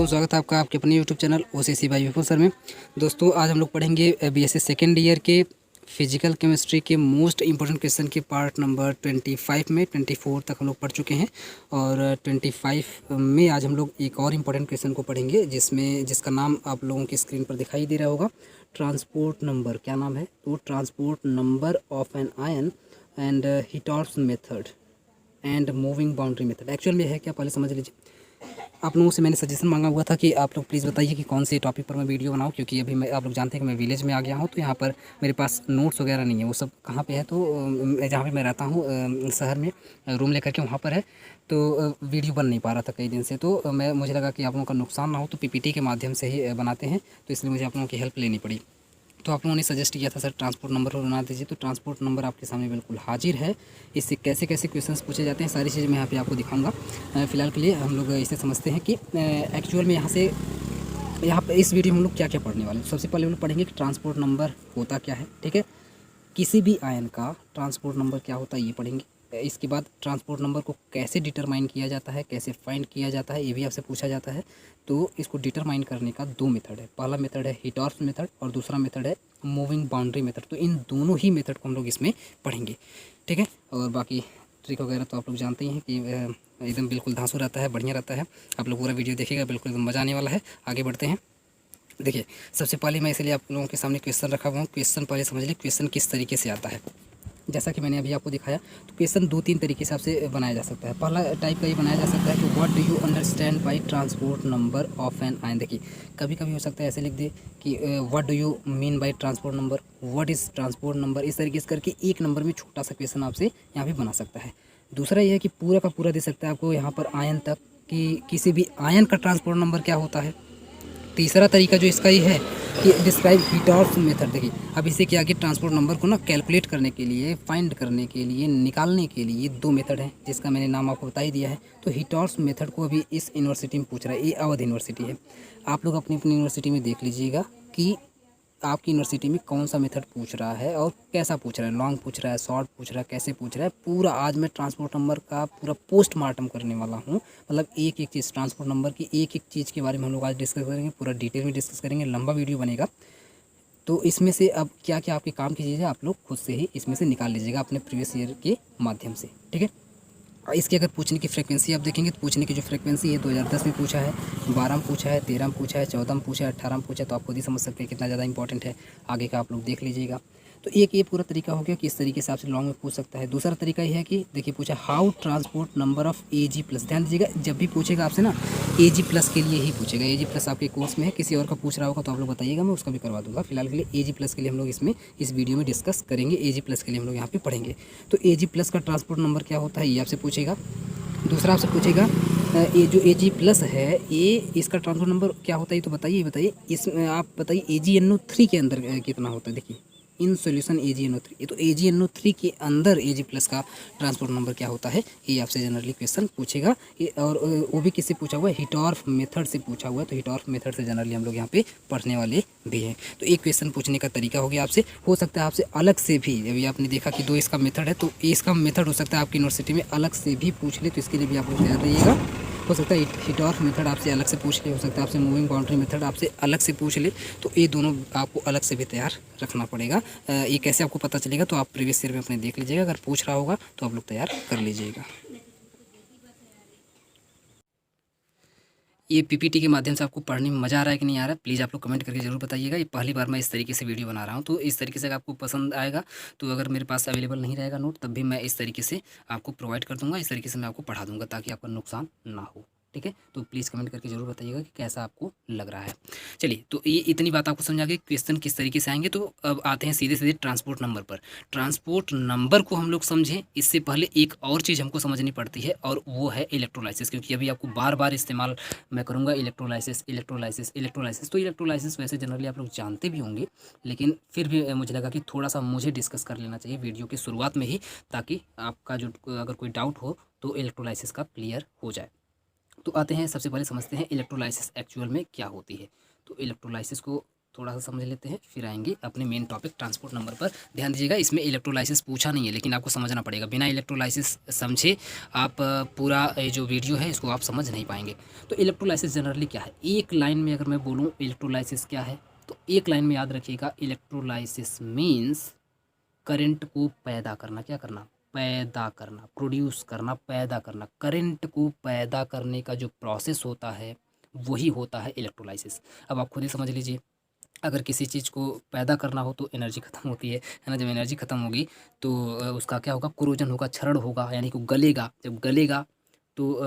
स्वागत है आपका आपके अपने यूट्यूब चैनल ओसीसी बाय विपुल सर में। दोस्तों आज हम लोग पढ़ेंगे बीएससी सेकेंड ईयर के फिजिकल केमिस्ट्री के मोस्ट इंपॉर्टेंट क्वेश्चन के पार्ट नंबर 25 में 24 तक हम लोग पढ़ चुके हैं और 25 में आज हम लोग एक और इम्पॉर्टेंट क्वेश्चन को पढ़ेंगे जिसका नाम आप लोगों की स्क्रीन पर दिखाई दे रहा होगा। ट्रांसपोर्ट नंबर क्या नाम है? तो transport number of an ion and Hittorf's method and moving boundary method. Actual में है क्या, पहले समझ लीजिए। आप लोगों से मैंने सजेशन मांगा हुआ था कि आप लोग प्लीज़ बताइए कि कौन से टॉपिक पर मैं वीडियो बनाऊं, क्योंकि अभी आप लोग जानते हैं कि मैं विलेज में आ गया हूं, तो यहाँ पर मेरे पास नोट्स वगैरह नहीं है। वो सब कहाँ पे है? तो जहाँ पे मैं रहता हूँ शहर में रूम लेकर के वहाँ पर है, तो वीडियो बन नहीं पा रहा था कई दिन से। तो मुझे लगा कि आप लोगों का नुकसान ना हो, तो पीपीटी के माध्यम से ही बनाते हैं, तो इसलिए मुझे आप लोगों की हेल्प लेनी पड़ी। तो आप लोगों ने सजेस्ट किया था सर ट्रांसपोर्ट नंबर पर बना दीजिए, तो ट्रांसपोर्ट नंबर आपके सामने बिल्कुल हाजिर है। इससे कैसे कैसे क्वेश्चंस पूछे जाते हैं सारी चीज़ें मैं यहाँ पे आपको दिखाऊंगा। फिलहाल के लिए हम लोग इसे समझते हैं कि एक्चुअल में यहाँ पे इस वीडियो में हम लोग क्या क्या पढ़ने वाले हैं। सबसे पहले हम लोग पढ़ेंगे कि ट्रांसपोर्ट नंबर होता क्या है, ठीक है। किसी भी आयन का ट्रांसपोर्ट नंबर क्या होता है ये पढ़ेंगे। इसके बाद ट्रांसपोर्ट नंबर को कैसे डिटरमाइन किया जाता है, कैसे फाइंड किया जाता है, ये भी आपसे पूछा जाता है। तो इसको डिटरमाइन करने का दो मेथड है। पहला मेथड है हिटॉर्स मेथड और दूसरा मेथड है मूविंग बाउंड्री मेथड। तो इन दोनों ही मेथड को हम लोग इसमें पढ़ेंगे, ठीक है। और बाकी ट्रिक वगैरह तो आप लोग जानते ही हैं कि एकदम बिल्कुल धांसू रहता है, बढ़िया रहता है। आप लोग पूरा वीडियो देखिएगा, बिल्कुल एकदम मज़ा आने वाला है। आगे बढ़ते हैं। देखिए सबसे पहले मैं इसलिए आप लोगों के सामने क्वेश्चन रखा हुआ हूँ। क्वेश्चन पहले समझ लीजिए क्वेश्चन किस तरीके से आता है। जैसा कि मैंने अभी आपको दिखाया, तो क्वेश्चन दो तीन तरीके से आपसे बनाया जा सकता है। पहला टाइप का ये बनाया जा सकता है कि what do you understand by transport number of an ion. देखिए कभी कभी हो सकता है ऐसे लिख दे कि what do you mean by transport number, what is transport number. इस तरीके से करके एक नंबर में छोटा सा क्वेश्चन आपसे यहाँ पे बना सकता है। दूसरा ये है कि पूरा का पूरा दे सकता है आपको यहाँ पर आयन तक, कि किसी भी आयन का ट्रांसपोर्ट नंबर क्या होता है। तीसरा तरीका जो इसका ये है कि डिस्क्राइब हिटॉर्स मेथड। देखिए अब इसे क्या कि ट्रांसपोर्ट नंबर को ना कैलकुलेट करने के लिए, फाइंड करने के लिए, निकालने के लिए दो मेथड हैं, जिसका मैंने नाम आपको बता ही दिया है। तो हिटॉर्स मेथड को अभी इस यूनिवर्सिटी में पूछ रहा है, ये अवध यूनिवर्सिटी है। आप लोग अपनी अपनी यूनिवर्सिटी में देख लीजिएगा कि आपकी यूनिवर्सिटी में कौन सा मेथड पूछ रहा है और कैसा पूछ रहा है, लॉन्ग पूछ रहा है, शॉर्ट पूछ रहा है, कैसे पूछ रहा है। पूरा आज मैं ट्रांसपोर्ट नंबर का पूरा पोस्टमार्टम करने वाला हूँ। मतलब एक एक चीज़, ट्रांसपोर्ट नंबर की एक एक चीज़ के बारे में हम लोग आज डिस्कस करेंगे, पूरा डिटेल में डिस्कस करेंगे, लंबा वीडियो बनेगा। तो इसमें से अब क्या क्या आपके काम की चीज़ें आप लोग खुद से ही इसमें से निकाल लीजिएगा अपने प्रीवियस ईयर के माध्यम से, ठीक है। इसकी अगर पूछने की फ्रीक्वेंसी आप देखेंगे, तो पूछने की जो फ्रीक्वेंसी है 2010 में पूछा है, 12 में पूछा है, 13 में पूछा है, 14 में पूछा है, 18 में पूछा है। तो आप खुद ही समझ सकते हैं कितना ज़्यादा इंपॉर्टेंट है। आगे का आप लोग देख लीजिएगा। तो एक ये पूरा तरीका हो गया कि इस तरीके से आपसे लॉन्ग में पूछ सकता है। दूसरा तरीका ये है कि देखिए पूछा how transport number of AG plus. ध्यान दीजिएगा जब भी पूछेगा आपसे ना AG प्लस के लिए ही पूछेगा। AG प्लस आपके कोर्स में है, किसी और का पूछ रहा होगा तो आप लोग बताइएगा, मैं उसका भी करवा दूंगा। फिलहाल के लिए AG प्लस के लिए हम लोग इस वीडियो में डिस्कस करेंगे। AG प्लस के लिए हम लोग यहाँ पे पढ़ेंगे। तो AG प्लस का ट्रांसपोर्ट नंबर क्या होता है ये आपसे पूछेगा। दूसरा आपसे पूछेगा ये जो AG प्लस है, ये इसका ट्रांसपोर्ट नंबर क्या होता है ये तो बताइए। इस आप बताइए AgNO3 के अंदर कितना होता है। देखिए इन सॉल्यूशन AgNO3, ये तो AgNO3 के अंदर AG प्लस का ट्रांसपोर्ट नंबर क्या होता है ये आपसे जनरली क्वेश्चन पूछेगा। और वो भी किससे पूछा हुआ है? हिटॉर्फ मेथड से पूछा हुआ है। तो हिटॉर्फ मेथड से जनरली हम लोग यहाँ पे पढ़ने वाले भी हैं। तो एक क्वेश्चन पूछने का तरीका हो गया आपसे। हो सकता है आपसे अलग से भी, अभी आपने देखा कि दो इसका मेथड है, तो इसका मेथड हो सकता है आपकी यूनिवर्सिटी में अलग से भी पूछ ले, तो इसके लिए भी आप लोग तैयार रहिएगा। हो सकता है हिटॉर्फ मेथड आपसे अलग से पूछ ले, हो सकता है आपसे मूविंग बाउंड्री मेथड आपसे अलग से पूछ ले। तो ये दोनों आपको अलग से भी तैयार रखना पड़ेगा। ये कैसे आपको पता चलेगा? तो आप प्रीवियस ईयर में अपने देख लीजिएगा, अगर पूछ रहा होगा तो आप लोग तैयार कर लीजिएगा। ये पीपीटी के माध्यम से आपको पढ़ने में मज़ा आ रहा है कि नहीं आ रहा है, प्लीज़ आप लोग कमेंट करके ज़रूर बताइएगा। ये पहली बार मैं इस तरीके से वीडियो बना रहा हूँ, तो इस तरीके से अगर आपको पसंद आएगा, तो अगर मेरे पास अवेलेबल नहीं रहेगा नोट, तब भी मैं इस तरीके से आपको प्रोवाइड कर दूँगा। इस तरीके से मैं आपको पढ़ा दूँगा ताकि आपका नुकसान ना हो, ठीक है। तो प्लीज़ कमेंट करके ज़रूर बताइएगा कि कैसा आपको लग रहा है। चलिए, तो ये इतनी बात आपको समझ आ गई क्वेश्चन किस तरीके से आएंगे। तो अब आते हैं सीधे सीधे ट्रांसपोर्ट नंबर पर। ट्रांसपोर्ट नंबर को हम लोग समझें, इससे पहले एक और चीज़ हमको समझनी पड़ती है, और वो है इलेक्ट्रोलाइसिस। क्योंकि अभी आपको बार बार इस्तेमाल मैं करूँगा इलेक्ट्रोलाइसिस इलेक्ट्रोलाइसिस इलेक्ट्रोलाइसिस। तो इलेक्ट्रोलाइसिस वैसे जनरली आप लोग जानते भी होंगे, लेकिन फिर भी मुझे लगा कि थोड़ा सा मुझे डिस्कस कर लेना चाहिए वीडियो की शुरुआत में ही, ताकि आपका जो अगर कोई डाउट हो तो इलेक्ट्रोलाइसिस का क्लियर हो जाए। तो आते हैं, सबसे पहले समझते हैं इलेक्ट्रोलाइसिस एक्चुअल में क्या होती है। तो इलेक्ट्रोलाइसिस को थोड़ा सा समझ लेते हैं, फिर आएंगे अपने मेन टॉपिक ट्रांसपोर्ट नंबर पर। ध्यान दीजिएगा, इसमें इलेक्ट्रोलाइसिस पूछा नहीं है, लेकिन आपको समझना पड़ेगा। बिना इलेक्ट्रोलाइसिस समझे आप पूरा ये जो वीडियो है इसको आप समझ नहीं पाएंगे। तो इलेक्ट्रोलाइसिस जनरली क्या है, एक लाइन में अगर मैं बोलूँ इलेक्ट्रोलाइसिस क्या है, तो एक लाइन में याद रखिएगा, इलेक्ट्रोलाइसिस मीन्स करंट को पैदा करना। क्या करना? पैदा करना, प्रोड्यूस करना, पैदा करना। करंट को पैदा करने का जो प्रोसेस होता है वही होता है इलेक्ट्रोलाइसिस। अब आप खुद ही समझ लीजिए, अगर किसी चीज़ को पैदा करना हो तो एनर्जी ख़त्म होती है ना। जब एनर्जी ख़त्म होगी तो उसका क्या होगा, कोरोजन होगा, क्षरण होगा, यानी कि गलेगा। जब गलेगा तो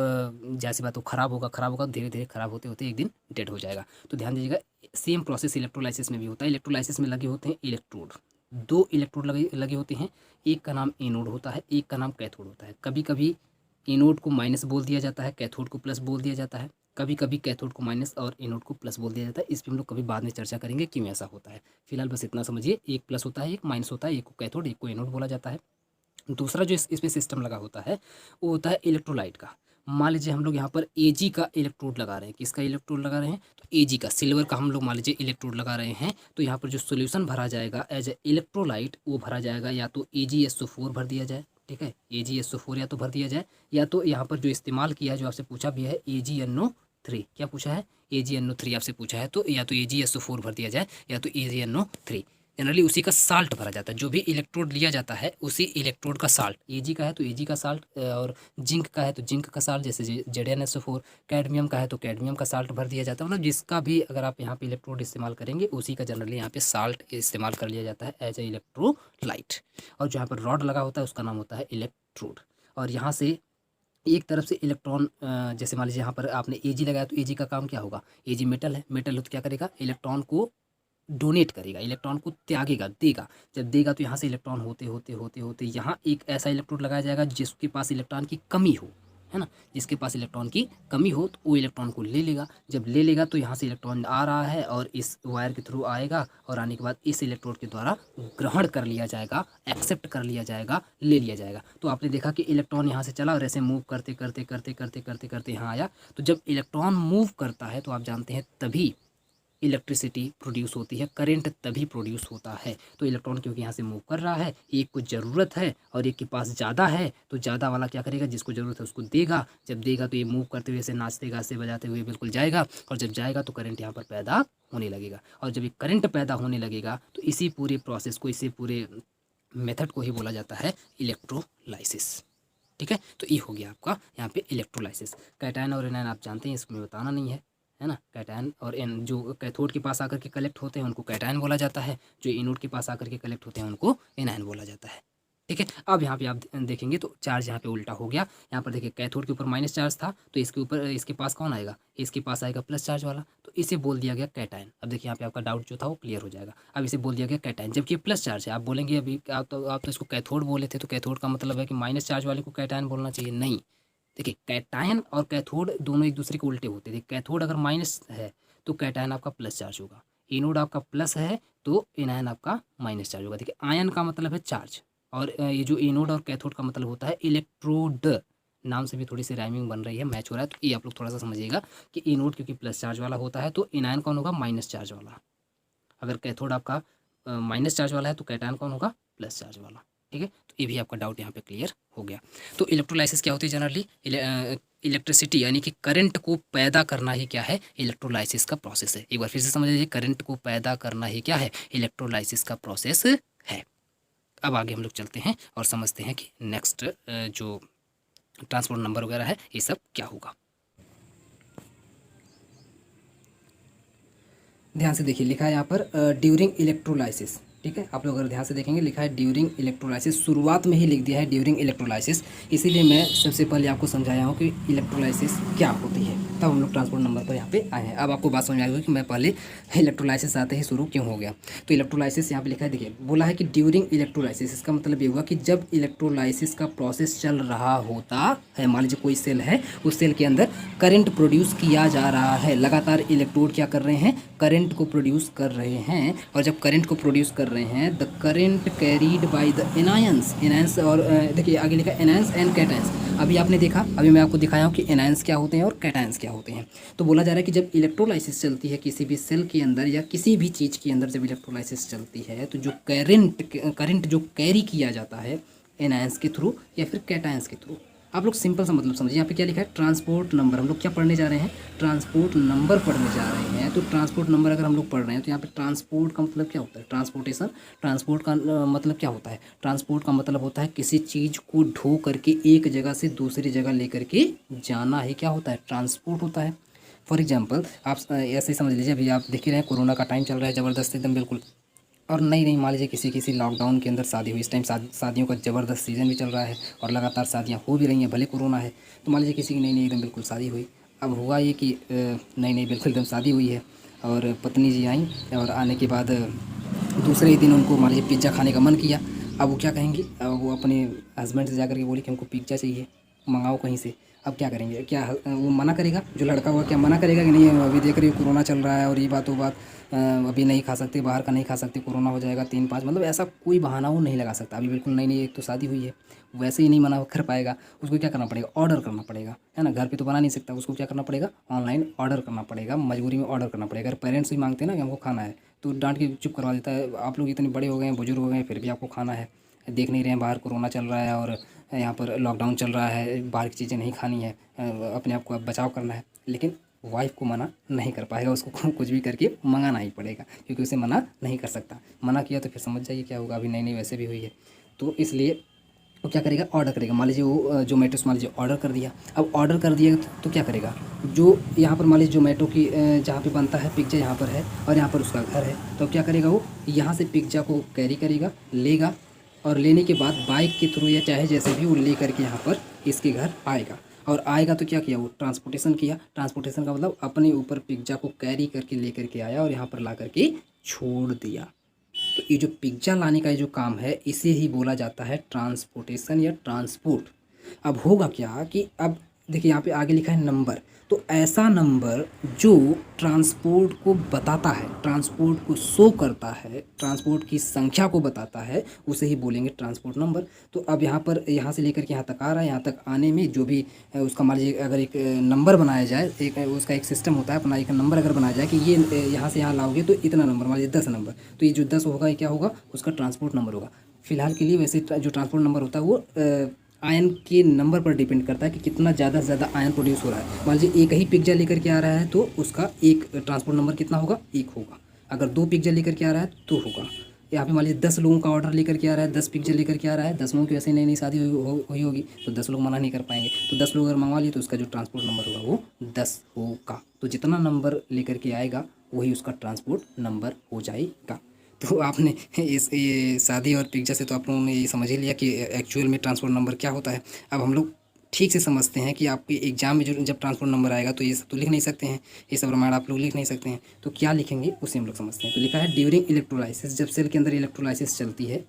जैसी बात, वो ख़राब होगा, धीरे धीरे ख़राब होते होते एक दिन डेड हो जाएगा। तो ध्यान दीजिएगा, सेम प्रोसेस इलेक्ट्रोलाइसिस में भी होता है। इलेक्ट्रोलाइसिस में लगे होते हैं इलेक्ट्रोड, दो इलेक्ट्रोड लगे होते हैं। एक का नाम एनोड होता है, एक का नाम कैथोड होता है। कभी कभी एनोड को माइनस बोल दिया जाता है, कैथोड को प्लस बोल दिया जाता है। कभी कभी कैथोड को माइनस और एनोड को प्लस बोल दिया जाता है। इस पर हम लोग कभी बाद में चर्चा करेंगे क्यों ऐसा होता है। फिलहाल बस इतना समझिए, एक प्लस होता है, एक माइनस होता है, एक को कैथोड, एक को एनोड बोला जाता है। दूसरा जो इसमें सिस्टम लगा होता है वो होता है इलेक्ट्रोलाइट का। मान लीजिए हम लोग यहाँ पर Ag का इलेक्ट्रोड लगा रहे हैं। किसका इलेक्ट्रोड लगा रहे हैं? तो Ag का, सिल्वर का हम लोग मान लीजिए इलेक्ट्रोड लगा रहे हैं। तो यहाँ पर जो सोल्यूशन भरा जाएगा एज ए इलेक्ट्रोलाइट, वो भरा जाएगा या तो AgSO4 भर दिया जाए, ठीक है, AgSO4 या तो भर दिया जाए, या तो यहाँ पर जो इस्तेमाल किया है, जो आपसे पूछा भी है AgNO3। क्या पूछा है? AgNO3 आपसे पूछा है, तो या तो AgSO4 भर दिया जाए या तो AgNO3। जनरली उसी का साल्ट भरा जाता है। जो भी इलेक्ट्रोड लिया जाता है उसी इलेक्ट्रोड का साल्ट, Ag का है तो Ag का साल्ट, और जिंक का है तो जिंक का साल्ट, जैसे ZnSO4। कैडमियम का है तो कैडमियम का साल्ट भर दिया जाता है। मतलब जिसका भी अगर आप यहाँ पे इलेक्ट्रोड इस्तेमाल करेंगे उसी का जनरली यहाँ पे साल्ट इस्तेमाल कर लिया जाता है एज ए इलेक्ट्रोलाइट। और जो यहाँ पर रॉड लगा होता है उसका नाम होता है इलेक्ट्रोड। और यहाँ से एक तरफ से इलेक्ट्रॉन, जैसे मान लीजिए यहाँ पर आपने Ag लगाया तो Ag का काम क्या होगा? Ag मेटल है, मेटल हो तो क्या करेगा? इलेक्ट्रॉन को डोनेट करेगा, इलेक्ट्रॉन को त्यागेगा, देगा। जब देगा तो यहाँ से इलेक्ट्रॉन होते होते होते होते यहाँ एक ऐसा इलेक्ट्रोड लगाया जाएगा जिसके पास इलेक्ट्रॉन की कमी हो, है ना। जिसके पास इलेक्ट्रॉन की कमी हो तो वो इलेक्ट्रॉन को ले लेगा। जब ले लेगा तो यहाँ से इलेक्ट्रॉन आ रहा है और इस वायर के थ्रू आएगा, और आने के बाद इस इलेक्ट्रोड के द्वारा ग्रहण कर लिया जाएगा, एक्सेप्ट कर लिया जाएगा, ले लिया जाएगा। तो आपने देखा कि इलेक्ट्रॉन यहाँ से चला और ऐसे मूव करते करते करते करते करते करते यहाँ आया। तो जब इलेक्ट्रॉन मूव करता है तो आप जानते हैं तभी इलेक्ट्रिसिटी प्रोड्यूस होती है, करंट तभी प्रोड्यूस होता है। तो इलेक्ट्रॉन क्योंकि यहाँ से मूव कर रहा है, एक को ज़रूरत है और एक के पास ज़्यादा है, तो ज़्यादा वाला क्या करेगा? जिसको ज़रूरत है उसको देगा। जब देगा तो ये मूव करते हुए ऐसे नाचते गाते बजाते हुए बिल्कुल जाएगा, और जब जाएगा तो करंट यहाँ पर पैदा होने लगेगा। और जब ये करंट पैदा होने लगेगा तो इसी पूरे प्रोसेस को, इसी पूरे मेथड को ही बोला जाता है इलेक्ट्रोलाइसिस। ठीक है, तो ये हो गया आपका यहाँ पे इलेक्ट्रोलाइसिस। कैटायन और एनायन आप जानते हैं, इसमें बताना नहीं है ना। कैटायन और एन जो कैथोड के पास आकर के कलेक्ट होते हैं उनको कैटायन बोला जाता है, जो एनोड के पास आकर के कलेक्ट होते हैं उनको एनायन बोला जाता है। ठीक है, अब यहाँ पे आप देखेंगे तो चार्ज यहाँ पे उल्टा हो गया। यहाँ पर देखिए कैथोड के ऊपर माइनस चार्ज था, तो इसके ऊपर इसके पास कौन आएगा? इसके पास आएगा प्लस चार्ज वाला, तो इसे बोल दिया गया कैटायन। अब देखिए यहाँ पे आपका डाउट जो था वो क्लियर हो जाएगा। अब इसे बोल दिया गया कैटायन, जबकि प्लस चार्ज है। आप बोलेंगे अभी आप तो इसको कैथोड बोले थे, तो कैथोड का मतलब है कि माइनस चार्ज वाले को कैटायन बोलना चाहिए। नहीं, देखिए कैटायन और कैथोड दोनों एक दूसरे के उल्टे होते थे। कैथोड अगर माइनस है तो कैटायन आपका प्लस चार्ज होगा, एनोड आपका प्लस है तो एनायन आपका माइनस चार्ज होगा। देखिए आयन का मतलब है चार्ज, और ये जो एनोड और कैथोड का मतलब होता है इलेक्ट्रोड। नाम से भी थोड़ी सी राइमिंग बन रही है, मैच हो रहा है, तो ये आप लोग थोड़ा सा समझिएगा कि एनोड क्योंकि प्लस चार्ज वाला होता है तो एनायन कौन होगा? माइनस चार्ज वाला। अगर कैथोड आपका माइनस चार्ज वाला है तो कैटायन कौन होगा? प्लस चार्ज वाला। ठीक है, तो ये भी आपका डाउट यहाँ पे क्लियर हो गया। तो इलेक्ट्रोलाइसिस क्या होती है? जनरली इलेक्ट्रिसिटी यानी कि करंट को पैदा करना ही क्या है? इलेक्ट्रोलाइसिस का प्रोसेस है। एक बार फिर से समझ लीजिए, करंट को पैदा करना ही क्या है? इलेक्ट्रोलाइसिस का प्रोसेस है। अब आगे हम लोग चलते हैं और समझते हैं कि नेक्स्ट जो ट्रांसपोर्ट नंबर वगैरह है ये सब क्या होगा। ध्यान से देखिए, लिखा है यहाँ पर ड्यूरिंग इलेक्ट्रोलाइसिस। ठीक है, आप लोग अगर ध्यान से देखेंगे लिखा है ड्यूरिंग इलेक्ट्रोलाइसिस, शुरुआत में ही लिख दिया है ड्यूरिंग इलेक्ट्रोलाइसिस। इसीलिए मैं सबसे पहले आपको समझाया हूँ कि इलेक्ट्रोलाइसिस क्या होती है, तब हम लोग ट्रांसपोर्ट नंबर पर यहाँ पे आए हैं। अब आपको बात समझ आएगी कि मैं पहले इलेक्ट्रोलाइसिस आते ही शुरू क्यों हो गया। तो इलेक्ट्रोलाइसिस यहाँ पे लिखा है, देखिए बोला है कि ड्यूरिंग इलेक्ट्रोलाइसिस, इसका मतलब ये हुआ कि जब इलेक्ट्रोलाइसिस का प्रोसेस चल रहा होता है, मान लीजिए कोई सेल है, उस सेल के अंदर करंट प्रोड्यूस किया जा रहा है, लगातार इलेक्ट्रोड क्या कर रहे हैं? करंट को प्रोड्यूस कर रहे हैं। और जब करंट को प्रोड्यूस कर रहे हैं, the current carried by the anions, और देखिए आगे लिखा एनायंस एंड कैटायंस। अभी आपने देखा, अभी मैं आपको दिखाया हूँ कि एनायंस क्या होते हैं और कैटायंस क्या होते हैं। तो बोला जा रहा है कि जब इलेक्ट्रोलाइसिस चलती है किसी भी सेल के अंदर या किसी भी चीज़ के अंदर, जब इलेक्ट्रोलाइसिस चलती है तो जो करंट जो कैरी किया जाता है एनायंस के थ्रू या फिर कैटायंस के थ्रू। आप लोग सिंपल सा मतलब समझिए, यहाँ पे क्या लिखा है, ट्रांसपोर्ट नंबर। हम लोग क्या पढ़ने जा रहे हैं, ट्रांसपोर्ट नंबर पढ़ने जा रहे हैं। तो ट्रांसपोर्ट नंबर अगर हम लोग पढ़ रहे हैं तो यहाँ पे ट्रांसपोर्ट का मतलब क्या होता है, ट्रांसपोर्टेशन। ट्रांसपोर्ट का मतलब क्या होता है, ट्रांसपोर्ट का मतलब होता है किसी चीज़ को ढो करके एक जगह से दूसरी जगह लेकर के जाना ही क्या होता है, ट्रांसपोर्ट होता है। फॉर एग्जाम्पल आप ऐसे ही समझ लीजिए, अभी आप देख ही रहे हैं कोरोना का टाइम चल रहा है ज़बरदस्त एकदम बिल्कुल, और नई नई मान लीजिए किसी लॉकडाउन के अंदर शादी हुई। इस टाइम शादियों का ज़बरदस्त सीज़न भी चल रहा है और लगातार शादियाँ हो भी रही हैं, भले कोरोना है। तो मान लीजिए किसी की नई नई एकदम बिल्कुल शादी हुई। अब हुआ ये कि नई नई बिल्कुल एकदम शादी हुई है और पत्नी जी आई, और आने के बाद दूसरे ही दिन उनको मान लीजिए पिज़्ज़ा खाने का मन किया। अब वो क्या कहेंगी, अब वो अपने हस्बैंड से जाकर के बोली कि हमको पिज़्ज़ा चाहिए, मंगाओ कहीं से। अब क्या करेंगे, क्या वो मना करेगा, जो लड़का हुआ क्या मना करेगा कि नहीं अभी देख रही हो कोरोना चल रहा है और ये बात वो बात, अभी नहीं खा सकते, बाहर का नहीं खा सकते, कोरोना हो जाएगा 3-5, मतलब ऐसा कोई बहाना वो नहीं लगा सकता। अभी बिल्कुल नई नई एक तो शादी हुई है, वैसे ही नहीं मना कर पाएगा। उसको क्या करना पड़ेगा, ऑर्डर करना पड़ेगा, है ना। घर पे तो बना नहीं सकता, उसको क्या करना पड़ेगा, ऑनलाइन ऑर्डर करना पड़ेगा, मजबूरी में ऑर्डर करना पड़ेगा। अगर पेरेंट्स भी मांगते हैं ना कि हमको खाना है तो डांट के चुप करवा देता है। आप लोग इतने बड़े हो गए हैं, बुजुर्ग हो गए हैं, फिर भी आपको खाना है, देख नहीं रहे हैं बाहर कोरोना चल रहा है और यहाँ पर लॉकडाउन चल रहा है, बाहर की चीज़ें नहीं खानी है, अपने आप को अब बचाव करना है। लेकिन वाइफ को मना नहीं कर पाएगा, उसको कुछ भी करके मंगाना ही पड़ेगा, क्योंकि उसे मना नहीं कर सकता। मना किया तो फिर समझ जाइए क्या होगा। अभी नई नई वैसे भी हुई है, तो इसलिए वो क्या करेगा, ऑर्डर करेगा। मान लीजिए वो जोमेटो से मान लीजिए ऑर्डर कर दिया। अब ऑर्डर कर दिया तो क्या करेगा, जो यहाँ पर मान लीजिए जोमेटो की जहाँ पे बनता है पिज़्ज़ा यहाँ पर है और यहाँ पर उसका घर है, तो अब क्या करेगा, वो यहाँ से पिज़्ज़ा को कैरी करेगा, लेगा, और लेने के बाद बाइक के थ्रू या चाहे जैसे भी वो ले करके यहाँ पर इसके घर आएगा। और आएगा तो क्या किया, वो ट्रांसपोर्टेशन किया। ट्रांसपोर्टेशन का मतलब अपने ऊपर पिज़्ज़ा को कैरी करके ले करके आया और यहाँ पर ला करके छोड़ दिया। तो ये जो पिज़्ज़ा लाने का ये जो काम है, इसे ही बोला जाता है ट्रांसपोर्टेशन या ट्रांसपोर्ट। अब होगा क्या कि अब देखिए यहाँ पे आगे लिखा है नंबर, तो ऐसा नंबर जो ट्रांसपोर्ट को बताता है, ट्रांसपोर्ट को शो करता है, ट्रांसपोर्ट की संख्या को बताता है, उसे ही बोलेंगे ट्रांसपोर्ट नंबर। तो अब यहाँ पर यहाँ से लेकर के यहाँ तक आ रहा है, यहाँ तक आने में जो भी उसका मान लीजिए अगर एक नंबर बनाया जाए, एक उसका एक सिस्टम होता है अपना, एक नंबर अगर बनाया जाए कि ये यहाँ से यहाँ लाओगे तो इतना नंबर, मान लीजिए 10 नंबर, तो ये जो 10 होगा ये क्या होगा, उसका ट्रांसपोर्ट नंबर होगा। फिलहाल के लिए वैसे जो ट्रांसपोर्ट नंबर होता है वो आयन के नंबर पर डिपेंड करता है कि कितना ज़्यादा से ज़्यादा आयन प्रोड्यूस हो रहा है। मान लीजिए एक ही पिज़्ज़ा लेकर के आ रहा है तो उसका एक ट्रांसपोर्ट नंबर कितना होगा, 1 होगा। अगर 2 पिज़्ज़ा लेकर के आ रहा है तो होगा। यहाँ पे मान लीजिए 10 लोगों का ऑर्डर लेकर के आ रहा है, 10 पिज़्ज़ा लेकर के आ रहा है, 10 लोगों की वैसे नई नई शादी हुई होगी तो 10 लोग मना नहीं कर पाएंगे। तो 10 लोग अगर मंगवा लिए तो उसका जो ट्रांसपोर्ट नंबर होगा वो 10 होगा। तो जितना नंबर लेकर के आएगा वही उसका ट्रांसपोर्ट नंबर हो जाएगा। तो आपने ये शादी और पिज़्ज़ा से तो आप लोगों ने ये समझ ही लिया कि एक्चुअल में ट्रांसपोर्ट नंबर क्या होता है। अब हम लोग ठीक से समझते हैं कि आपके एग्जाम में जो जब ट्रांसपोर्ट नंबर आएगा तो ये सब तो लिख नहीं सकते हैं, ये सब रामायण आप लोग लिख नहीं सकते हैं, तो क्या लिखेंगे उसे हम लोग समझते हैं। तो लिखा है ड्यूरिंग इलेक्ट्रोलाइसिस, जब सेल के अंदर इलेक्ट्रोलाइसिस चलती है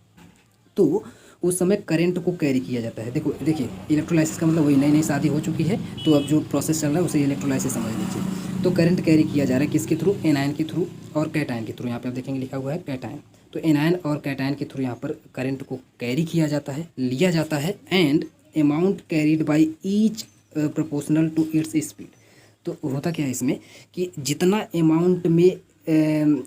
तो उस समय करंट को कैरी किया जाता है। देखिए इलेक्ट्रोलाइसिस का मतलब वही, नई नई शादी हो चुकी है तो अब जो प्रोसेस चल रहा है उसे इलेक्ट्रोलाइसिस समझ लीजिए। तो करंट कैरी किया जा रहा है किसके थ्रू, एनायन के थ्रू और कैटायन के थ्रू। यहाँ पे आप देखेंगे लिखा हुआ है कैटायन। तो एनायन और कैटायन के थ्रू यहाँ पर करंट को कैरी किया जाता है, लिया जाता है, and amount carried by each proportional to its speed. तो होता क्या है इसमें कि जितना अमाउंट में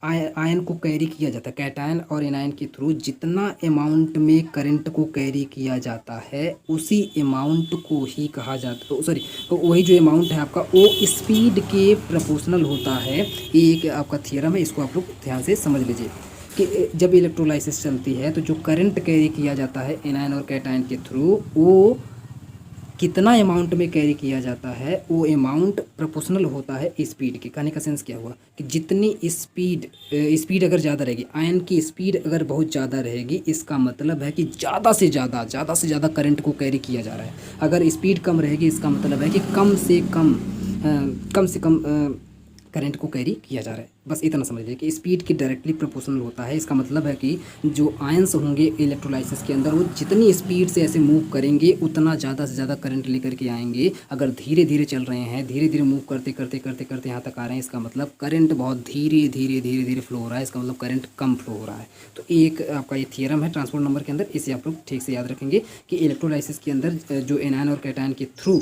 आयन को कैरी किया जाता है, कैटायन और एनायन के थ्रू जितना अमाउंट में करंट को कैरी किया जाता है उसी अमाउंट को ही कहा जाता है, सॉरी, तो वही जो अमाउंट है आपका वो स्पीड के प्रोपोर्शनल होता है। ये एक आपका थियरम है, इसको आप लोग ध्यान से समझ लीजिए कि जब इलेक्ट्रोलाइसिस चलती है तो जो करंट कैरी किया जाता है एनायन और कैटायन के थ्रू वो कितना अमाउंट में कैरी किया जाता है, वो अमाउंट प्रोपोर्शनल होता है स्पीड के। कहने का सेंस क्या हुआ कि जितनी स्पीड अगर ज़्यादा रहेगी, आयन की स्पीड अगर बहुत ज़्यादा रहेगी, इसका मतलब है कि ज़्यादा से ज़्यादा करंट को कैरी किया जा रहा है। अगर स्पीड कम रहेगी इसका मतलब है कि कम से कम करंट को कैरी किया जा रहा है। बस इतना समझ लीजिए कि स्पीड के डायरेक्टली प्रोपोर्शनल होता है। इसका मतलब है कि जो आयंस होंगे इलेक्ट्रोलाइसिस के अंदर वो जितनी स्पीड से ऐसे मूव करेंगे उतना ज़्यादा से ज़्यादा करंट लेकर के आएंगे। अगर धीरे धीरे चल रहे हैं, धीरे धीरे मूव करते करते करते करते यहाँ तक आ रहे हैं, इसका मतलब करंट बहुत धीरे धीरे धीरे धीरे फ्लो हो रहा है, इसका मतलब करंट कम फ्लो हो रहा है। तो एक आपका ये थियरम है ट्रांसपोर्ट नंबर के अंदर, इसे आप लोग ठीक से याद रखेंगे कि इलेक्ट्रोलाइसिस के अंदर जो एनायन और कैटायन के थ्रू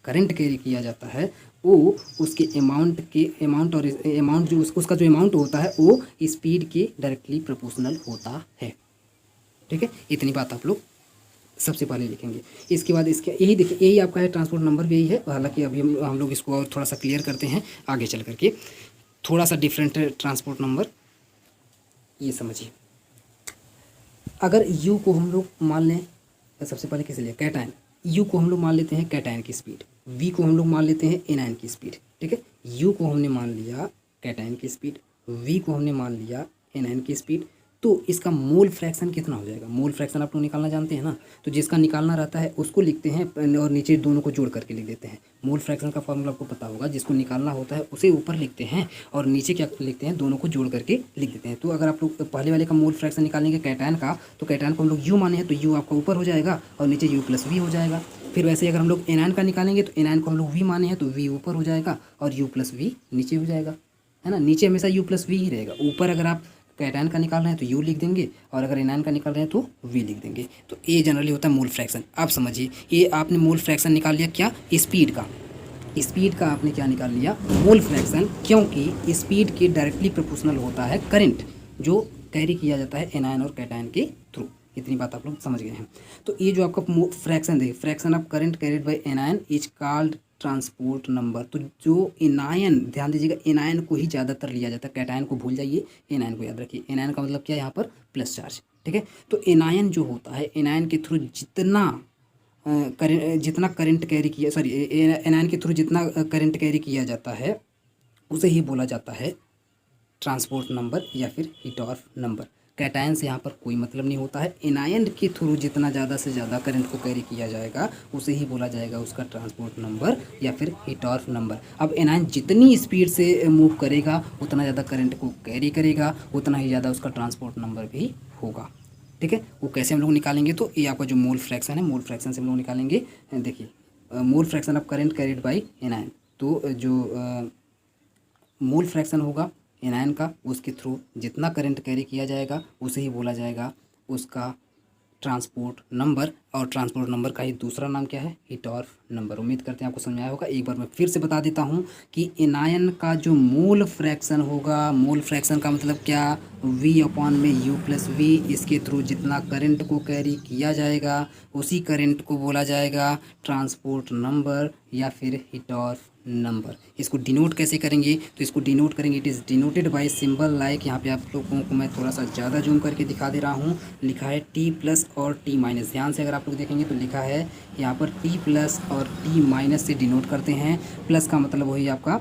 करंट कैरी किया जाता है वो उसके अमाउंट और अमाउंट जो उसका जो अमाउंट होता है वो स्पीड के डायरेक्टली प्रोपोर्शनल होता है। ठीक है, इतनी बात आप लोग सबसे पहले लिखेंगे। इसके बाद इसके यही देखिए, यही आपका है ट्रांसपोर्ट नंबर भी यही है। हालांकि अभी हम लोग इसको और थोड़ा सा क्लियर करते हैं आगे चल करके, थोड़ा सा डिफरेंट है ट्रांसपोर्ट नंबर। ये समझिए, अगर यू को हम लोग मान लें, सबसे पहले किसे लिए कैटायन, यू को हम लोग मान लेते हैं कैटायन की स्पीड, वी को हम लोग मान लेते हैं एनायन की स्पीड। ठीक है, यू को हमने मान लिया कैटायन की स्पीड, वी को हमने मान लिया एनायन की स्पीड। तो इसका मोल फ्रैक्शन कितना हो जाएगा? मोल फ्रैक्शन आप लोग निकालना जानते हैं ना, तो जिसका निकालना रहता है उसको लिखते हैं और नीचे दोनों को जोड़ करके लिख देते हैं। मोल फ्रैक्शन का फॉर्मूला आपको पता होगा, जिसको निकालना होता है उसे ऊपर लिखते हैं और नीचे क्या लिखते हैं, दोनों को जोड़ करके लिख देते हैं। तो अगर आप लोग पहले वाले का मोल फ्रैक्शन निकालेंगे कैटायन का, तो कैटायन को हम लोग यू माने हैं तो यू आपका ऊपर हो जाएगा और नीचे यू प्लस वी हो जाएगा। फिर वैसे अगर हम लोग एनायन का निकालेंगे तो एनायन को हम लोग वी माने हैं तो वी ऊपर हो जाएगा और यू प्लस वी नीचे हो जाएगा, है ना। नीचे हमेशा यू प्लस वी ही रहेगा। ऊपर अगर आप कैटायन का निकाल रहे हैं तो यू लिख देंगे और अगर एनायन का निकाल रहे हैं तो वी लिख देंगे। तो ये जनरली होता है मोल फ्रैक्शन। आप समझिए, ये आपने मोल फ्रैक्शन निकाल लिया क्या, स्पीड का। स्पीड का आपने क्या निकाल लिया, मोल फ्रैक्शन, क्योंकि स्पीड के डायरेक्टली प्रोपोर्शनल होता है करंट जो कैरी किया जाता है एनायन और कैटायन के थ्रू। इतनी बात आप लोग समझ गए हैं। तो ये जो आपका फ्रैक्शन देखिए, fraction of current carried bye anion is called transport number. तो जो एनायन, ध्यान दीजिएगा, एनायन को ही ज़्यादातर लिया जाता है, कैटायन को भूल जाइए, एनायन को याद रखिए। एनायन का मतलब क्या है यहाँ पर, प्लस चार्ज। ठीक है, तो एनायन जो होता है, एनायन के थ्रू जितना करंट कैरी किया, सॉरी, एनायन के थ्रू जितना करंट कैरी किया जाता है उसे ही बोला जाता है ट्रांसपोर्ट नंबर या फिर हिटॉर्फ नंबर। कैटायन से यहाँ पर कोई मतलब नहीं होता है। एनायन के थ्रू जितना ज़्यादा से ज़्यादा करंट को कैरी किया जाएगा उसे ही बोला जाएगा उसका ट्रांसपोर्ट नंबर या फिर हिटॉर्फ नंबर। अब एनायन जितनी स्पीड से मूव करेगा उतना ज़्यादा करंट को कैरी करेगा, उतना ही ज़्यादा उसका ट्रांसपोर्ट नंबर भी होगा। ठीक है, वो कैसे हम लोग निकालेंगे, तो ये आपका जो मोल फ्रैक्शन है, मोल फ्रैक्शन से हम लोग निकालेंगे। देखिए, mole fraction of current carried bye anion, तो जो मोल फ्रैक्शन होगा एनायन का, उसके थ्रू जितना करंट कैरी किया जाएगा उसे ही बोला जाएगा उसका ट्रांसपोर्ट नंबर। और ट्रांसपोर्ट नंबर का ही दूसरा नाम क्या है, हिटॉर्फ नंबर। उम्मीद करते हैं आपको समझ में आया होगा। एक बार मैं फिर से बता देता हूँ कि एनायन का जो मोल फ्रैक्शन होगा, मोल फ्रैक्शन का मतलब क्या, वी अपॉन में यू प्लस वी, इसके थ्रू जितना करंट को कैरी किया जाएगा उसी करंट को बोला जाएगा ट्रांसपोर्ट नंबर या फिर हिटॉर्फ नंबर। इसको डिनोट कैसे करेंगे, तो इसको डिनोट करेंगे, it is denoted by symbol like, यहाँ पे आप लोगों को मैं थोड़ा सा ज़्यादा जूम करके दिखा दे रहा हूँ। लिखा है टी प्लस और टी माइनस। ध्यान से अगर आप लोग देखेंगे तो लिखा है यहाँ पर टी प्लस और टी माइनस से डिनोट करते हैं। प्लस का मतलब वही आपका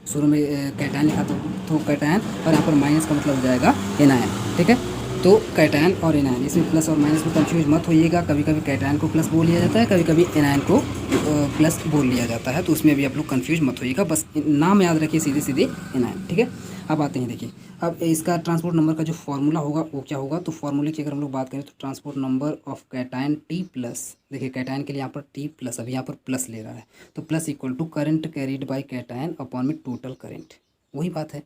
शुरू में कैटायन लिखा तो कैटायन, और यहाँ पर माइनस का मतलब हो जाएगा एनायन। ठीक है, तो कैटायन और एनायन, इसमें प्लस और माइनस में कंफ्यूज मत होइएगा। कभी कभी कैटायन को प्लस बोल लिया जाता है, कभी कभी एनायन को प्लस बोल लिया जाता है, तो उसमें भी आप लोग कंफ्यूज मत होइएगा। बस नाम याद रखिए, सीधे सीधे एनायन। ठीक है, अब आते हैं, देखिए अब इसका ट्रांसपोर्ट नंबर का जो फॉर्मूला होगा वो क्या होगा। तो फॉर्मूले की अगर हम लोग बात करें तो transport number of cation T plus, देखिए कैटायन के लिए यहाँ पर टी प्लस, अभी यहाँ पर प्लस ले रहा है, तो plus equal to current carried by cation upon में टोटल करंट। वही बात है,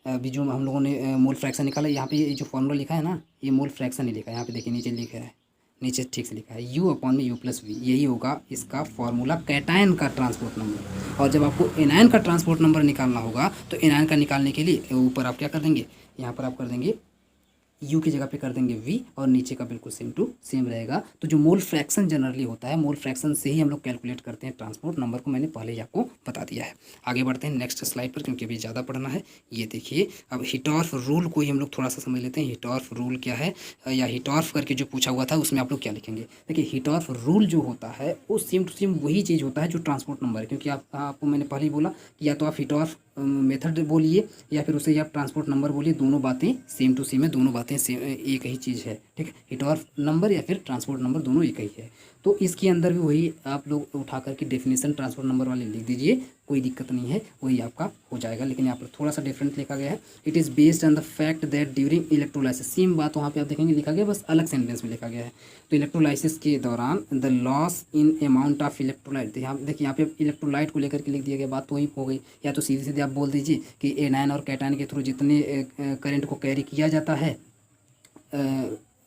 अभी जो हम लोगों ने मोल फ्रैक्शन निकाला, यहाँ पे ये जो फॉर्मूला लिखा है ना, ये मोल फ्रैक्शन ही लिखा है। यहाँ पे देखिए नीचे लिखा है, नीचे ठीक से लिखा है यू अपॉन में यू प्लस वी, यही होगा इसका फॉर्मूला कैटायन का ट्रांसपोर्ट नंबर। और जब आपको एनायन का ट्रांसपोर्ट नंबर निकालना होगा तो एनायन का निकालने के लिए ऊपर आप क्या कर देंगे, यहाँ पर आप कर देंगे यू की जगह पे कर देंगे वी, और नीचे का बिल्कुल सेम टू सेम रहेगा। तो जो मोल फ्रैक्शन जनरली होता है, मोल फ्रैक्शन से ही हम लोग कैलकुलेट करते हैं ट्रांसपोर्ट नंबर को, मैंने पहले ही आपको बता दिया है। आगे बढ़ते हैं नेक्स्ट स्लाइड पर, क्योंकि अभी ज़्यादा पढ़ना है। ये देखिए, अब हिटॉर्फ रूल को ही हम लोग थोड़ा सा समझ लेते हैं। हिटॉर्फ रूल क्या है, या हिटॉर्फ करके जो पूछा हुआ था उसमें आप लोग क्या लिखेंगे। देखिए, हिटॉर्फ रूल जो होता है वो सेम टू सेम वही चीज़ होता है जो ट्रांसपोर्ट नंबर है, क्योंकि आपको मैंने पहले ही बोला कि या तो आप हिटॉर्फ मेथड बोलिए या फिर उसे आप ट्रांसपोर्ट नंबर बोलिए, दोनों बातें सेम टू सेम है, दोनों बातें सेम एक ही चीज़ है। ठीक है, हिटॉर्फ नंबर या फिर ट्रांसपोर्ट नंबर दोनों एक ही है। तो इसके अंदर भी वही आप लोग उठा करके डेफिनेशन ट्रांसपोर्ट नंबर वाले लिख दीजिए, कोई दिक्कत नहीं है, वही आपका हो जाएगा। लेकिन यहाँ पर थोड़ा सा डिफरेंट लिखा गया है। It is based on the fact that during electrolysis, same बात वहाँ पे आप देखेंगे लिखा गया, बस अलग सेंटेंस में लिखा गया है। तो इलेक्ट्रोलाइसिस के दौरान the loss in amount of electrolyte, यहाँ देखिए यहाँ पे इलेक्ट्रोलाइट को लेकर के लिख दिया गया, बात तो वही हो गई। या तो सीधे सीधे आप बोल दीजिए कि एनायन और कैटायन के थ्रू जितने करंट को कैरी किया जाता है,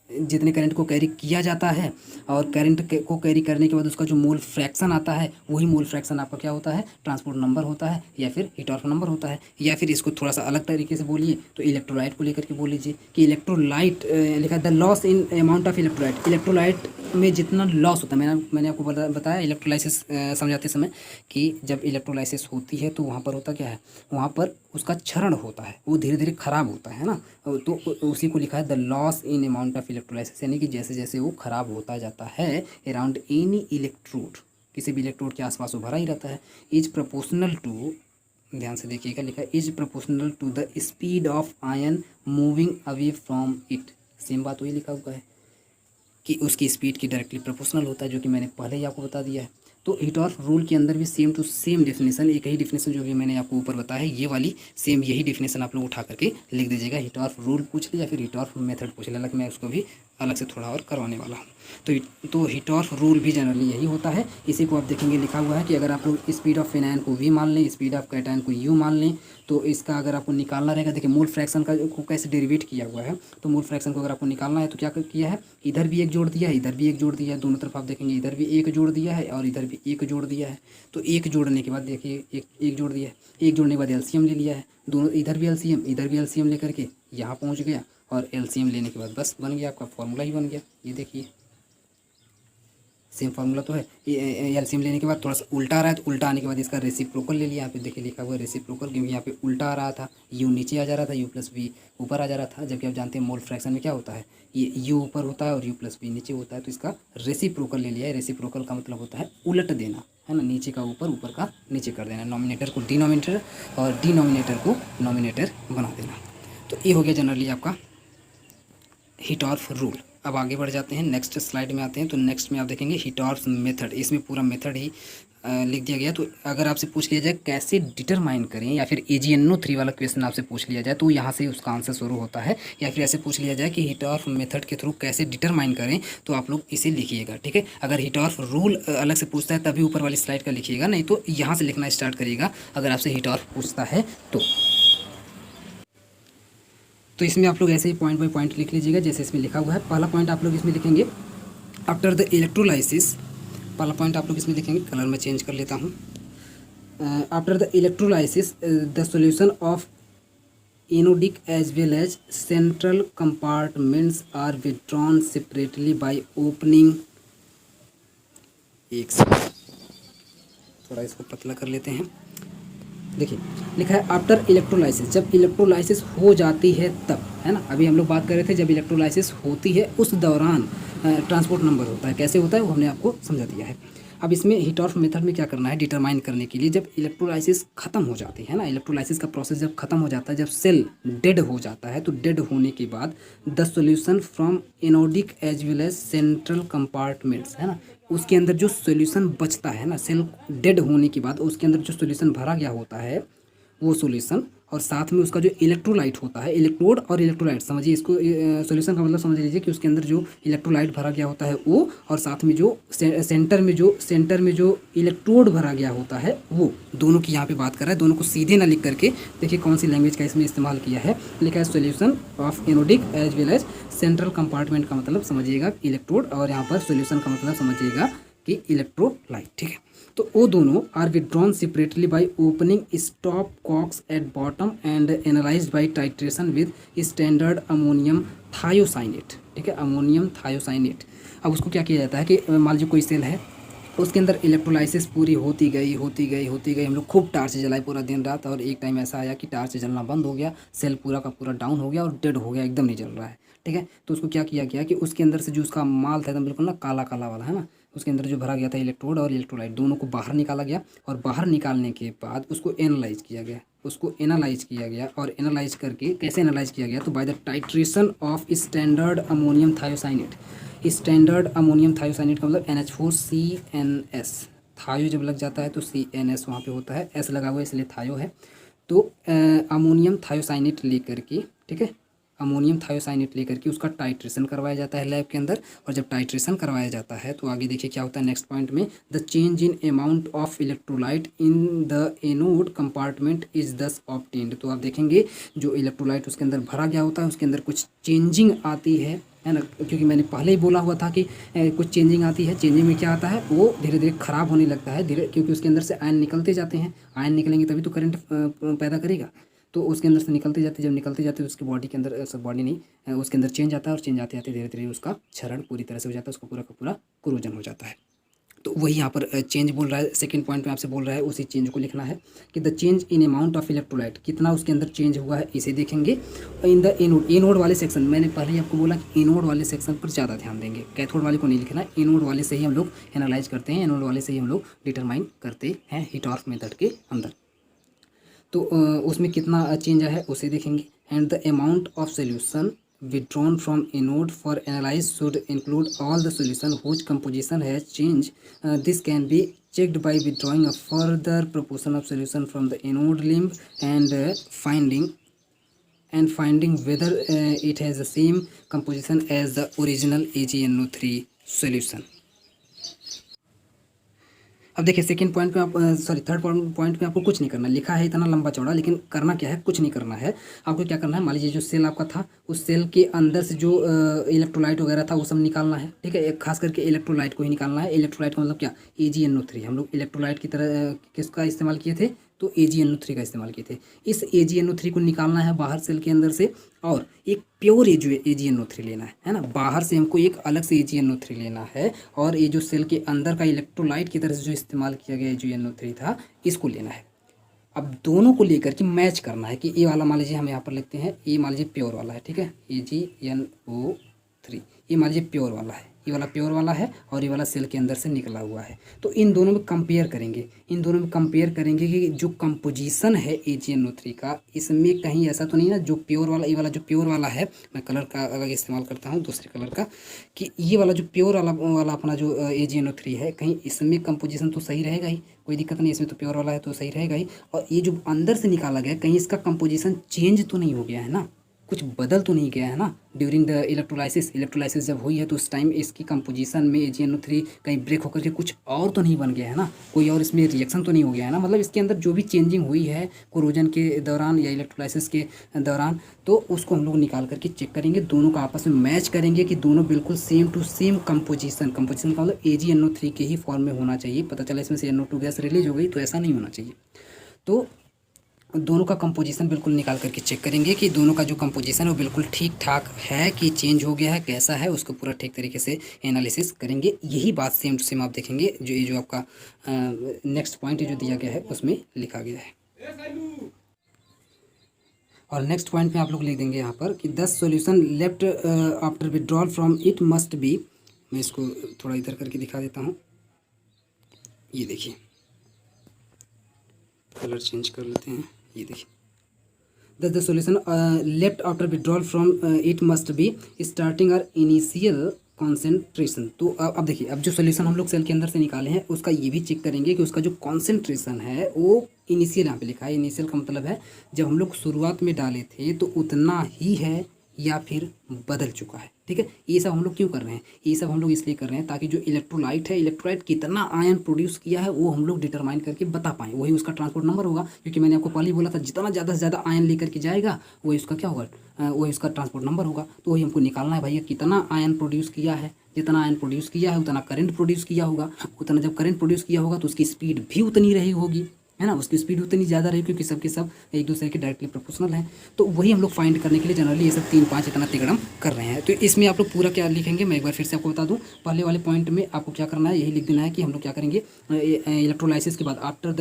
जितने करंट को कैरी किया जाता है और करंट को कैरी करने के बाद उसका जो मोल फ्रैक्शन आता है, वही मोल फ्रैक्शन आपका क्या होता है, ट्रांसपोर्ट नंबर होता है या फिर हीट ऑफ नंबर होता है। या फिर इसको थोड़ा सा अलग तरीके से बोलिए तो इलेक्ट्रोलाइट को लेकर के बोल लीजिए कि इलेक्ट्रोलाइट लिखा है the loss in amount of electrolyte, electrolyte में जितना लॉस होता है, मैंने आपको बताया इलेक्ट्रोलाइसिस समझाते समय कि जब इलेक्ट्रोलाइसिस होती है तो वहाँ पर होता क्या है, वहाँ पर उसका क्षरण होता है, वो धीरे धीरे खराब होता है ना। तो उसी को लिखा है the loss in amount of electrolysis, यानी कि जैसे जैसे वो खराब होता जाता है अराउंड एनी इलेक्ट्रोड, किसी भी इलेक्ट्रोड के आसपास वो भरा ही रहता है, इज प्रोपोर्शनल टू, ध्यान से देखिएगा लिखा है is proportional to the speed of ion moving away from it. Same बात वही लिखा हुआ है कि उसकी स्पीड की डायरेक्टली प्रोपोर्शनल होता है, जो कि मैंने पहले ही आपको बता दिया है। तो हीटॉर्फ रूल के अंदर भी सेम टू सेम डेफिनेशन, एक ही डेफिनेशन जो भी मैंने आपको ऊपर बताया है, ये वाली सेम यही डेफिनेशन आप लोग उठा करके लिख दीजिएगा। हीटॉर्फ रूल पूछ ले या फिर हीटॉर्फ मेथड पूछ ले, हालांकि मैं उसको भी अलग से थोड़ा और करवाने वाला हूँ। तो हीटॉर्फ रूल भी जनरली यही होता है। इसी को आप देखेंगे लिखा हुआ है कि अगर आप लोग स्पीड ऑफ फिनाइन को v मान लें, स्पीड ऑफ कैटायन को u मान लें, तो इसका अगर आपको निकालना रहेगा, देखिए मोल फ्रैक्शन का को कैसे डेरिवेट किया हुआ है। तो मोल फ्रैक्शन को अगर आपको निकालना है तो क्या किया है, इधर भी एक जोड़ दिया है, इधर भी एक जोड़ दिया है, दोनों तरफ आप देखेंगे इधर भी एक जोड़ दिया है और इधर भी एक जोड़ दिया है। तो एक जोड़ने के बाद देखिए एक जोड़ दिया है, एक जोड़ने के बाद एलसीएम ले लिया है, दोनों इधर भी एलसीएम इधर भी एलसीएम लेकर के यहाँ पहुँच गया और एलसीएम लेने के बाद बस बन गया आपका फॉर्मूला ही बन गया। ये देखिए सेम फार्मूला तो है। एलसीएम लेने के बाद थोड़ा सा उल्टा आ रहा है, तो उल्टा आने के बाद इसका रेसिप्रोकल ले लिया। यहाँ पे देखिए लिखा हुआ है रेसिप्रोकल, क्योंकि यहाँ पे उल्टा आ रहा था, यू नीचे आ जा रहा था, यू प्लस बी ऊपर आ जा रहा था। जबकि आप जानते हैं मोल फ्रैक्शन में क्या होता है, ये यू ऊपर होता है और यू प्लस बी नीचे होता है। तो इसका रेसिप्रोकल ले लिया है। रेसिप्रोकल का मतलब होता है उलट देना, है ना, नीचे का ऊपर, ऊपर का नीचे कर देना, नॉमिनेटर को डिनोमिनेटर और डिनोमिनेटर को नॉमिनेटर बना देना। तो ये हो गया जनरली आपका हीटॉर्फ रूल। अब आगे बढ़ जाते हैं, नेक्स्ट स्लाइड में आते हैं। तो नेक्स्ट में आप देखेंगे हीटॉर्फ मेथड, इसमें पूरा मेथड ही लिख दिया गया। तो अगर आपसे पूछ लिया जाए कैसे डिटरमाइन करें, या फिर AGNO3 वाला क्वेश्चन आपसे पूछ लिया जाए, तो यहाँ से उसका आंसर शुरू होता है। या फिर ऐसे पूछ लिया जाए कि हीटॉर्फ मेथड के थ्रू कैसे डिटरमाइन करें, तो आप लोग इसे लिखिएगा, ठीक है। अगर हीटॉर्फ रूल अलग से पूछता है तभी ऊपर वाली स्लाइड का लिखिएगा, नहीं तो यहाँ से लिखना स्टार्ट करिएगा अगर आपसे हीटॉर्फ पूछता है तो इसमें आप लोग ऐसे ही पॉइंट बाय पॉइंट लिख लीजिएगा जैसे इसमें लिखा हुआ है। पहला पॉइंट आप लोग इसमें लिखेंगे आफ्टर द इलेक्ट्रोलाइसिस, पहला पॉइंट आप लोग इसमें लिखेंगे, कलर में चेंज कर लेता हूँ। After the electrolysis the solution of anodic as well as central compartments are withdrawn separately by opening, एक सेकंड थोड़ा इसको पतला कर लेते हैं। देखिए लिखा है आफ्टर इलेक्ट्रोलाइसिस, जब इलेक्ट्रोलाइसिस हो जाती है तब, है ना। अभी हम लोग बात कर रहे थे जब इलेक्ट्रोलाइसिस होती है उस दौरान ट्रांसपोर्ट नंबर होता है। कैसे होता है वो हमने आपको समझा दिया है। अब इसमें हीटॉर्फ मेथड में क्या करना है, डिटरमाइन करने के लिए, जब इलेक्ट्रोलाइसिस खत्म हो जाती है ना, इलेक्ट्रोलाइसिस का प्रोसेस जब खत्म हो जाता है, जब सेल डेड हो जाता है, तो डेड होने के बाद the solution from anodic as well as central compartments, है ना, उसके अंदर जो सॉल्यूशन बचता है ना, सेल डेड होने के बाद उसके अंदर जो सॉल्यूशन भरा गया होता है वो सॉल्यूशन, और साथ में उसका जो इलेक्ट्रोलाइट होता है, इलेक्ट्रोड और इलेक्ट्रोलाइट समझिए इसको, सॉल्यूशन का मतलब समझ लीजिए कि उसके अंदर जो इलेक्ट्रोलाइट भरा गया होता है वो, और साथ में जो सेंटर में जो इलेक्ट्रोड भरा गया होता है वो, दोनों की यहाँ पे बात कर रहा है। दोनों को सीधे ना लिख करके देखिए कौन सी लैंग्वेज का इसमें इस्तेमाल किया है, लिखा है solution of anodic as well as central compartment का मतलब समझिएगा इलेक्ट्रोड, और यहाँ पर सॉल्यूशन का मतलब समझिएगा कि इलेक्ट्रोलाइट, ठीक है। तो वो दोनों are withdrawn separately by opening stop cocks at bottom and analysed by titration with standard ammonium thiocyanate, ठीक है, अमोनियम थायोसाइनेट। अब उसको क्या किया जाता है कि मान लीजिए कोई सेल है, उसके अंदर इलेक्ट्रोलाइसिस पूरी होती गई, हम लोग खूब टार्च जलाए पूरा दिन रात, और एक टाइम ऐसा आया कि टार्च जलना बंद हो गया, सेल पूरा का पूरा डाउन हो गया और डेड हो गया, एकदम नहीं जल रहा है, ठीक है। तो उसको क्या किया गया कि उसके अंदर से जो उसका माल था एकदम बिल्कुल ना काला काला वाला, है ना, उसके अंदर जो भरा गया था इलेक्ट्रोड और इलेक्ट्रोलाइट, दोनों को बाहर निकाला गया, और बाहर निकालने के बाद उसको एनालाइज किया गया, और एनालाइज करके कैसे एनालाइज किया गया, तो by the titration of standard ammonium thiocyanate, standard ammonium thiocyanate का मतलब NH4CNS, थायो जब लग जाता है तो CNS वहाँ पे होता है, S लगा हुआ है इसलिए थायो है। तो अमोनियम थायोसाइनेट लेकर के, ठीक है, अमोनियम थायोसाइनेट लेकर के उसका टाइट्रेशन करवाया जाता है लैब के अंदर। और जब टाइट्रेशन करवाया जाता है तो आगे देखिए क्या होता है नेक्स्ट पॉइंट में, the change in amount of electrolyte in the anode compartment is दस ऑब्टेन्ड। तो आप देखेंगे जो इलेक्ट्रोलाइट उसके अंदर भरा गया होता है उसके अंदर कुछ चेंजिंग आती है ना, क्योंकि मैंने पहले ही बोला हुआ था कि कुछ चेंजिंग आती है। चेंजिंग में क्या आता है, वो धीरे धीरे ख़राब होने लगता है धीरे, क्योंकि उसके अंदर से आयन निकलते जाते हैं, आयन निकलेंगे तभी तो करंट पैदा करेगा। तो उसके अंदर से निकलते जाते, जब निकलते जाते तो उसकी बॉडी के अंदर, सब बॉडी नहीं, उसके अंदर चेंज आता है और चेंज आते आते धीरे धीरे उसका क्षरण पूरी तरह से हो जाता है, उसका पूरा का पूरा कोरोजन हो जाता है। तो वही यहाँ पर चेंज बोल रहा है, सेकंड पॉइंट में आपसे बोल रहा है उसी चेंज को लिखना है कि the change in amount of electrolyte, कितना उसके अंदर चेंज हुआ है इसे देखेंगे। इन द एनोड, एनोड वाले सेक्शन, मैंने पहले ही आपको बोला कि एनोड वाले सेक्शन पर ज़्यादा ध्यान देंगे, कैथोड वाले को नहीं लिखना है। एनोड वाले से ही हम लोग एनालाइज करते हैं, एनोड वाले से ही हम लोग डिटरमाइन करते हैं हिटॉर्फ मेथड के अंदर। तो उसमें कितना चेंज आया है उसे देखेंगे। And the amount of solution withdrawn from anode for analyze should include all the solution whose composition has changed. This can be checked by withdrawing a further proportion of solution from the anode limb and finding whether it has the same composition as the original AgNO3 solution. अब देखिए second point पे आप third point पे आपको कुछ नहीं करना, लिखा है इतना लंबा चौड़ा, लेकिन करना क्या है, कुछ नहीं करना है। आपको क्या करना है, मान लीजिए जो सेल आपका था उस सेल के अंदर से जो इलेक्ट्रोलाइट वगैरह था वो सब निकालना है, ठीक है। खास करके इलेक्ट्रोलाइट को ही निकालना है। इलेक्ट्रोलाइट का मतलब क्या, AgNO3। हम लोग इलेक्ट्रोलाइट की तरह किसका इस्तेमाल किए थे, तो AgNO3 का इस्तेमाल किए थे। इस AgNO3 को निकालना है बाहर सेल के अंदर से, और एक प्योर AgNO3 लेना है ना। बाहर से हमको एक अलग से AgNO3 लेना है, और ये जो सेल के अंदर का इलेक्ट्रोलाइट की तरह से जो इस्तेमाल किया गया AgNO3 था इसको लेना है। अब दोनों को लेकर के मैच करना है कि ये वाला मान लीजिए हम यहाँ पर लिखते हैं, ये मान लीजिए प्योर वाला है, ठीक है, AgNO3, ये मान लीजिए प्योर वाला है, ये वाला प्योर वाला है और ये वाला सेल के अंदर से निकला हुआ है। तो इन दोनों में कंपेयर करेंगे, इन दोनों में कंपेयर करेंगे कि जो कंपोजिशन है AgNO3 का, इसमें कहीं ऐसा तो नहीं ना जो प्योर वाला, ये वाला जो प्योर वाला है, मैं कलर का अलग इस्तेमाल करता हूँ दूसरे कलर का, कि ये वाला जो प्योर वाला अपना जो AgNO3 है, कहीं इसमें कंपोजिशन तो सही रहेगा ही, कोई दिक्कत नहीं, इसमें तो प्योर वाला है तो सही रहेगा ही। और ये जो अंदर से निकाला गया कहीं इसका कंपोजिशन चेंज तो नहीं हो गया है ना, कुछ बदल तो नहीं गया है ना ड्यूरिंग द इलेक्ट्रोलाइसिस जब हुई है तो उस टाइम इसकी कंपोजिशन में AgNO3 कहीं ब्रेक होकर के कुछ और तो नहीं बन गया है ना, कोई और इसमें रिएक्शन तो नहीं हो गया है ना। मतलब इसके अंदर जो भी चेंजिंग हुई है कोरोजन के दौरान या इलेक्ट्रोलाइसिस के दौरान, तो उसको हम लोग निकाल करके चेक करेंगे, दोनों का आपस में मैच करेंगे कि दोनों बिल्कुल सेम टू सेम कंपोजिशन का मतलब AgNO3 के ही फॉर्म में होना चाहिए। पता चला इसमें से NO2 गैस रिलीज हो गई, तो ऐसा नहीं होना चाहिए। तो दोनों का कंपोजिशन बिल्कुल निकाल करके चेक करेंगे कि दोनों का जो कंपोजिशन है वो बिल्कुल ठीक ठाक है कि चेंज हो गया है, कैसा है, उसको पूरा ठीक तरीके से एनालिसिस करेंगे। यही बात सेम टू सेम आप देखेंगे जो ये जो आपका नेक्स्ट पॉइंट जो दिया गया है उसमें लिखा गया है। और नेक्स्ट पॉइंट में आप लोग लिख देंगे यहाँ पर कि 10 solution left after withdrawal from it must be, मैं इसको थोड़ा इधर करके दिखा देता हूँ, ये देखिए कलर चेंज कर लेते हैं, ये देखिए the solution left after withdrawal from it must be starting are initial concentration. तो अब देखिए, अब जो सॉल्यूशन हम लोग सेल के अंदर से निकाले हैं उसका ये भी चेक करेंगे कि उसका जो कॉन्सेंट्रेशन है वो इनिशियल, यहाँ पे लिखा है इनिशियल का मतलब है जब हम लोग शुरुआत में डाले थे तो उतना ही है या फिर बदल चुका है, ठीक है। ये सब हम लोग क्यों कर रहे हैं, ये सब हम लोग इसलिए कर रहे हैं ताकि जो इलेक्ट्रोलाइट है, इलेक्ट्रोलाइट कितना आयन प्रोड्यूस किया है वो हम लोग डिटरमाइन करके बता पाएँ, वही उसका ट्रांसपोर्ट नंबर होगा। क्योंकि मैंने आपको पहले ही बोला था जितना ज़्यादा से ज़्यादा आयन लेकर के जाएगा वही उसका क्या होगा, वही उसका ट्रांसपोर्ट नंबर होगा। तो वही हमको निकालना है भैया कितना आयन प्रोड्यूस किया है, जितना आयन प्रोड्यूस किया है उतना करंट प्रोड्यूस किया होगा, उतना जब करंट प्रोड्यूस किया होगा तो उसकी स्पीड भी उतनी रही होगी, है ना, उसकी स्पीड उतनी ज़्यादा रही क्योंकि सबके सब एक दूसरे के डायरेक्टली प्रोपोर्शनल हैं। तो वही हम लोग फाइंड करने के लिए जनरली ये सब 3-5 इतना तिगड़म कर रहे हैं। तो इसमें आप लोग पूरा क्या लिखेंगे मैं एक बार फिर से आपको बता दूं, पहले वाले पॉइंट में आपको क्या करना है, यही लिख देना है कि हम लोग क्या करेंगे इलेक्ट्रोलाइसिस के बाद, आफ्टर द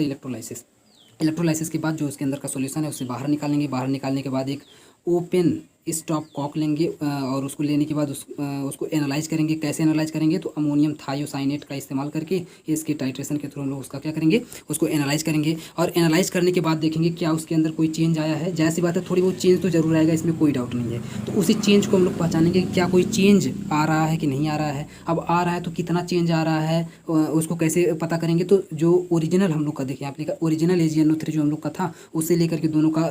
इलेक्ट्रोलाइसिस के बाद जो उसके अंदर का सोल्यूशन है उसे बाहर निकालेंगे। बाहर निकालने के बाद एक ओपन स्टॉप कॉक लेंगे और उसको लेने के बाद उसको एनालाइज करेंगे। कैसे एनालाइज करेंगे, तो अमोनियम थायोसाइनेट का इस्तेमाल करके इसके टाइट्रेशन के थ्रू हम लोग उसका क्या करेंगे, उसको एनालाइज करेंगे। और एनालाइज करने के बाद देखेंगे क्या उसके अंदर कोई चेंज आया है। जैसी बात है, थोड़ी बहुत चेंज तो जरूर आएगा, इसमें कोई डाउट नहीं है। तो उसी चेंज को हम लोग पहचानेंगे कि क्या कोई चेंज आ रहा है कि नहीं आ रहा है। अब आ रहा है तो कितना चेंज आ रहा है, उसको कैसे पता करेंगे। तो जो ओरिजिनल हम लोग का देखिए, आप लिखा ओरिजिनल AgNO3 जो हम लोग का था, उससे लेकर के दोनों का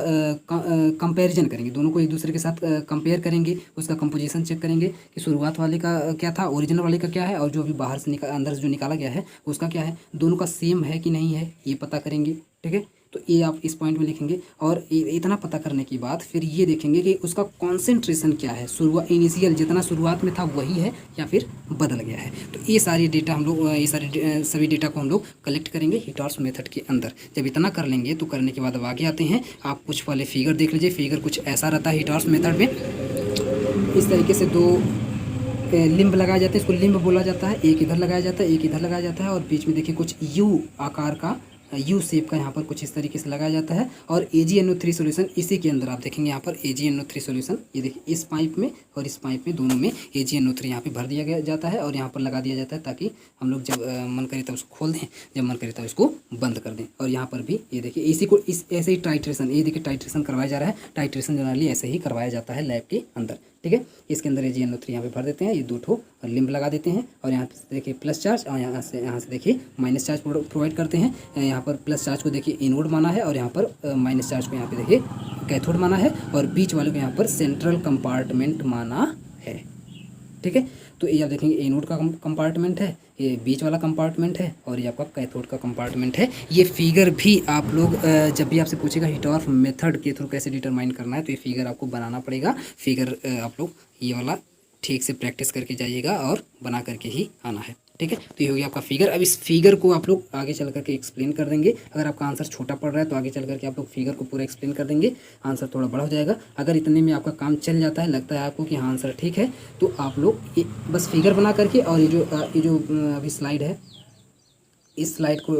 कंपैरिजन करेंगे, दोनों को एक दूसरे के साथ कंपेयर करेंगे, उसका कंपोजिशन चेक करेंगे कि शुरुआत वाले का क्या था, ओरिजिनल वाले का क्या है, और जो अभी बाहर से अंदर से जो निकाला गया है उसका क्या है, दोनों का सेम है कि नहीं है, ये पता करेंगे। ठीक है, तो ये आप इस पॉइंट में लिखेंगे। और इतना पता करने के बाद फिर ये देखेंगे कि उसका कॉन्सेंट्रेशन क्या है, शुरुआत इनिशियल जितना शुरुआत में था वही है या फिर बदल गया है। तो ये सारी डेटा हम लोग ये सारे सभी डेटा को हम लोग कलेक्ट करेंगे हिटॉर्स मेथड के अंदर। जब इतना कर लेंगे तो करने के बाद अब आगे आते हैं। आप कुछ पहले फिगर देख लीजिए। फिगर कुछ ऐसा रहता है हिटॉर्स मेथड में। इस तरीके से दो लिम्ब लगाए जाते हैं, इसको लिम्ब बोला जाता है। एक इधर लगाया जाता है, एक इधर लगाया जाता है, और बीच में देखिए कुछ यू आकार का, यू शेप का यहाँ पर कुछ इस तरीके से लगाया जाता है। और AgNO3 सॉल्यूशन इसी के अंदर आप देखेंगे, यहाँ पर AgNO3 सॉल्यूशन ये देखिए इस पाइप में और इस पाइप में दोनों में AgNO3 यहाँ पे भर दिया गया जाता है और यहाँ पर लगा दिया जाता है, ताकि हम लोग जब मन करे तब उसको खोल दें, जब मन करे तब इसको बंद कर दें। और यहाँ पर भी ये देखिए इसी को इस ऐसे ही टाइट्रेशन, ये देखिए टाइट्रेशन करवाया जा रहा है। टाइट्रेशन जनरली ऐसे ही करवाया जाता है लैब के अंदर। ठीक है, इसके अंदर AgNO3 यहाँ पे भर देते हैं, ये 2 ठो लिम्ब लगा देते हैं, और यहाँ पे देखिए प्लस चार्ज, और यहाँ से देखिए माइनस चार्ज प्रोवाइड करते हैं। यहाँ पर प्लस चार्ज को देखिए एनोड माना है, और यहाँ पर माइनस चार्ज को यहाँ पे देखिए कैथोड माना है, और बीच वाले को यहाँ पर सेंट्रल कंपार्टमेंट माना है। ठीक है, तो ये आप देखेंगे एनोड का कंपार्टमेंट है, ये बीच वाला कंपार्टमेंट है, और ये आपका कैथोड का कंपार्टमेंट है। ये फिगर भी आप लोग जब भी आपसे पूछेगा हिटॉर्फ मेथड के थ्रू कैसे डिटरमाइन करना है, तो ये फिगर आपको बनाना पड़ेगा। फिगर आप लोग ये वाला ठीक से प्रैक्टिस करके जाइएगा और बना करके ही आना है। ठीक है, तो ये हो गया आपका फिगर। अब इस फिगर को आप लोग आगे चल करके एक्सप्लेन कर देंगे। अगर आपका आंसर छोटा पड़ रहा है तो आगे चल करके आप लोग फिगर को पूरा एक्सप्लेन कर देंगे, आंसर थोड़ा बड़ा हो जाएगा। अगर इतने में आपका काम चल जाता है, लगता है आपको कि हाँ आंसर ठीक है, तो आप लोग बस फिगर बना करके, और ये जो अभी स्लाइड है, इस स्लाइड को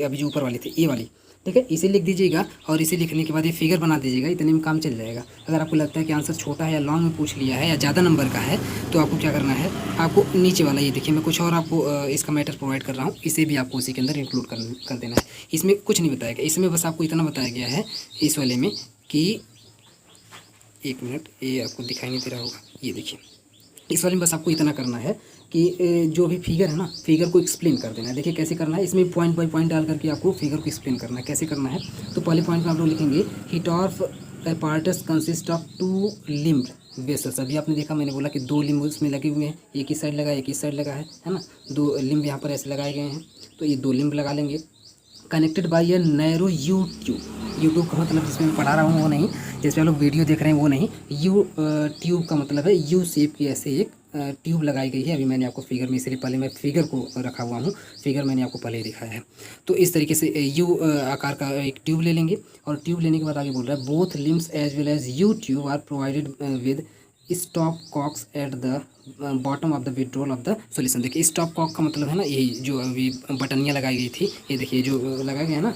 अभी जो ऊपर वाली थी ये वाली, ठीक है, इसे लिख दीजिएगा, और इसे लिखने के बाद ये फिगर बना दीजिएगा। इतने में काम चल जाएगा। अगर आपको लगता है कि आंसर छोटा है या लॉन्ग में पूछ लिया है या ज़्यादा नंबर का है, तो आपको क्या करना है, आपको नीचे वाला ये देखिए, मैं कुछ और आपको इसका मैटर प्रोवाइड कर रहा हूँ, इसे भी आपको उसी के अंदर इंक्लूड कर देना है। इसमें कुछ नहीं बताया गया, इसमें बस आपको इतना बताया गया है इस वाले में कि 1 मिनट, ये आपको दिखाई नहीं दे रहा होगा, ये देखिए इस वाले में बस आपको इतना करना है कि जो भी फिगर है ना, फिगर को एक्सप्लेन कर देना है। देखिए कैसे करना है, इसमें पॉइंट बाय पॉइंट डाल करके आपको फिगर को एक्सप्लेन करना है। कैसे करना है, तो पहले पॉइंट में आप लोग लिखेंगे हिटॉर्फ apparatus consist of 2 limb vessels. अभी आपने देखा, मैंने बोला कि 2 लिम्ब उसमें लगे हुए हैं, एक ही साइड लगा, एक ही साइड लगा है ना, 2 लिम्ब यहाँ पर ऐसे लगाए गए हैं। तो ये 2 लिम्ब लगा लेंगे, connected by a narrow you tube. YouTube का मतलब जिसमें मैं पढ़ा रहा हूँ वो नहीं, जिसमें आप लोग वीडियो देख रहे हैं वो नहीं। यू ट्यूब का मतलब है यू शेप की ऐसे एक ट्यूब लगाई गई है। अभी मैंने आपको फिगर में, इसलिए पहले मैं फिगर को रखा हुआ हूँ, फिगर मैंने आपको पहले ही दिखाया है। तो इस तरीके से यू आकार का एक ट्यूब ले लेंगे, और ट्यूब लेने के बाद आगे बोल रहा है both limbs as well as U tube are provided with stop cocks at the bottom of the withdrawal of the solution. देखिए स्टॉप कॉक का मतलब है ना, यही जो अभी बटनियाँ लगाई गई थी, ये देखिए जो लगाया गया है ना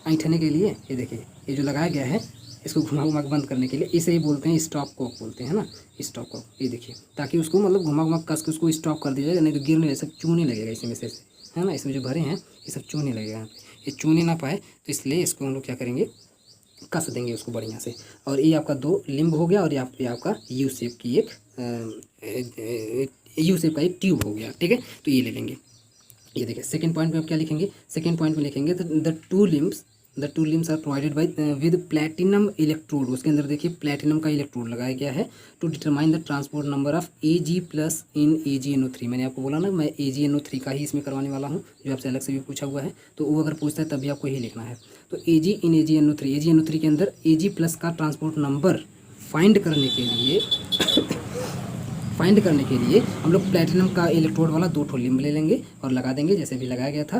ऐंठने के लिए, ये देखिए ये जो लगाया गया है, इसको घुमा घुमा बंद करने के लिए, इसे ही बोलते हैं स्टॉप कॉक बोलते हैं ना, स्टॉप कॉक। ये देखिए, ताकि उसको मतलब घुमा घुमा कस के उसको स्टॉप कर दिया जाए, नहीं तो गिरने ये सब चूने लगेगा इसमें से, है ना, इसमें जो भरे हैं ये सब चूने लगेगा यहाँ पे, ये चूने ना पाए, तो इसलिए इसको हम लोग क्या करेंगे, कस देंगे उसको बढ़िया से। और ये आपका 2 लिम्ब हो गया, और ये आपका यू शेप की एक यू शेप का एक ट्यूब हो गया। ठीक है, तो ये ले लेंगे। ये देखिए सेकंड पॉइंट में आप क्या लिखेंगे, सेकंड पॉइंट में लिखेंगे the two limbs are provided by with platinum electrode. उसके अंदर देखिए प्लैटिनम का इलेक्ट्रोड लगाया गया है to determine the transport number of Ag plus in AgNO3। मैंने आपको बोला ना, मैं AgNO3 का ही इसमें करवाने वाला हूँ, जो आपसे अलग से भी पूछा हुआ है, तो वो अगर पूछता है तब भी आपको यही लिखना है। तो Ag इन AgNO3 के अंदर Ag प्लस का ट्रांसपोर्ट नंबर फाइंड करने के लिए हम लोग प्लेटिनम का इलेक्ट्रोड वाला 2 ठो लिम्ब ले लेंगे और लगा देंगे, जैसे भी लगाया गया था।